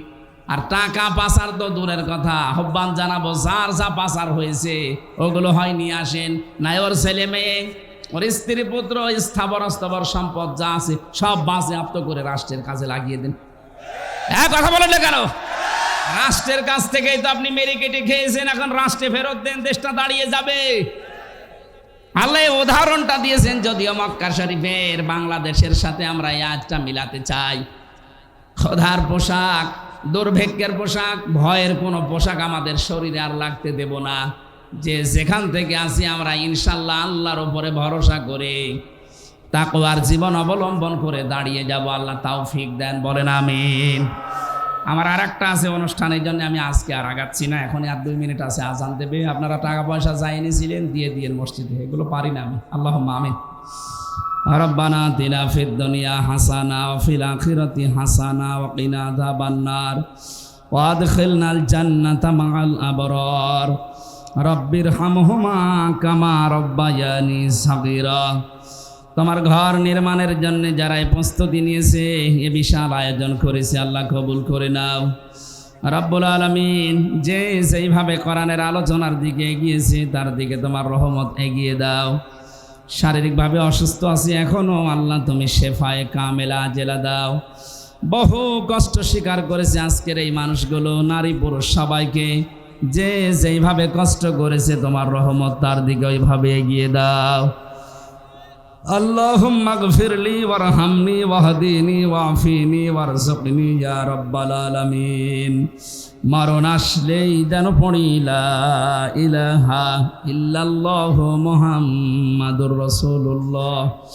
আর টাকা পাচার তো দূরের কথা, আহ্বান জানাবো যার যা পাচার হয়েছে ওগুলো হয় নিয়ে আসেন, নাই ওর ছেলে মেয়ে, ওর স্ত্রী পুত্র, স্থাবর অস্থাবর সম্পদ যা আছে সব বাজেয়াপ্ত করে রাষ্ট্রের কাজে লাগিয়ে দিন। কথা বলেন না কেন? রাষ্ট্রের কাছ থেকেই তো আপনি মেরে কেটে খেয়েছেন, এখন রাষ্ট্রে ফেরত দেন, দেশটা দাঁড়িয়ে যাবে। আল্লাহ উদাহরণটা দিয়েছেন, যদিও মক্কা শরীফের বাংলাদেশের সাথে আমরা এই আজটা মিলাতে চাই। খোদার পোশাক, দুর্ভিক্ষের পোশাক, ভয়ের কোনো পোশাক আমাদের শরীরে আর লাগতে দেব না। যে যেখান থেকে আসি আমরা ইনশাল্লাহ আল্লাহর উপরে ভরসা করে তাকওয়ার জীবন অবলম্বন করে দাঁড়িয়ে যাব। আল্লাহ তৌফিক দেন, বলেন আমিন। আমার আর একটা আছে অনুষ্ঠানের জন্য, আমি আজকে আর আগাচ্ছি না, এখন আর 2 মিনিট আছে, আজান দেবে। আপনারা টাকা পয়সা যা এনেছিলেন দিয়ে দিয়েন মসজিদে, এগুলো পারি না আমি। আল্লাহুম্মা আমিন। রব্বানা আতিনা ফিদ দুনিয়া হাসানা ওয়া ফিল আখিরাতি হাসানা ওয়া কিনা আযাবান নার ওয়া আদখিলনাল জান্নাতা মা'আল আবরার রব্বিরহামহুমা কামা রব্বায়ানি সাগীরা। তোমার ঘর নির্মাণের জন্য যারা প্রস্তুতি নিয়েছে, এ বিশাল আয়োজন করেছে, আল্লাহ কবুল করে নাও রব্বুল আলামিন। যে যেইভাবে কোরআনের আলোচনার দিকে এগিয়েছে তার দিকে তোমার রহমত এগিয়ে দাও। শারীরিকভাবে অসুস্থ আছি এখনো, আল্লাহ তুমি শেফায়ে কামেলা জেলা দাও। বহু কষ্ট স্বীকার করেছে আজকের এই মানুষগুলো, নারী পুরুষ সবাইকে, যে যেইভাবে কষ্ট করেছে তোমার রহমত তার দিকে ওইভাবে এগিয়ে দাও। আল্লাহুম্মা গফিরলি ওয়ারহামনি ওয়াহদিনি ওয়াফিনি ওয়ারযুকনি ইয়া রাব্বাল আলামিন। মরণ আসলেই যেন পড়ি লা ইলাহা ইল্লাল্লাহু মুহাম্মাদুর রাসূলুল্লাহ।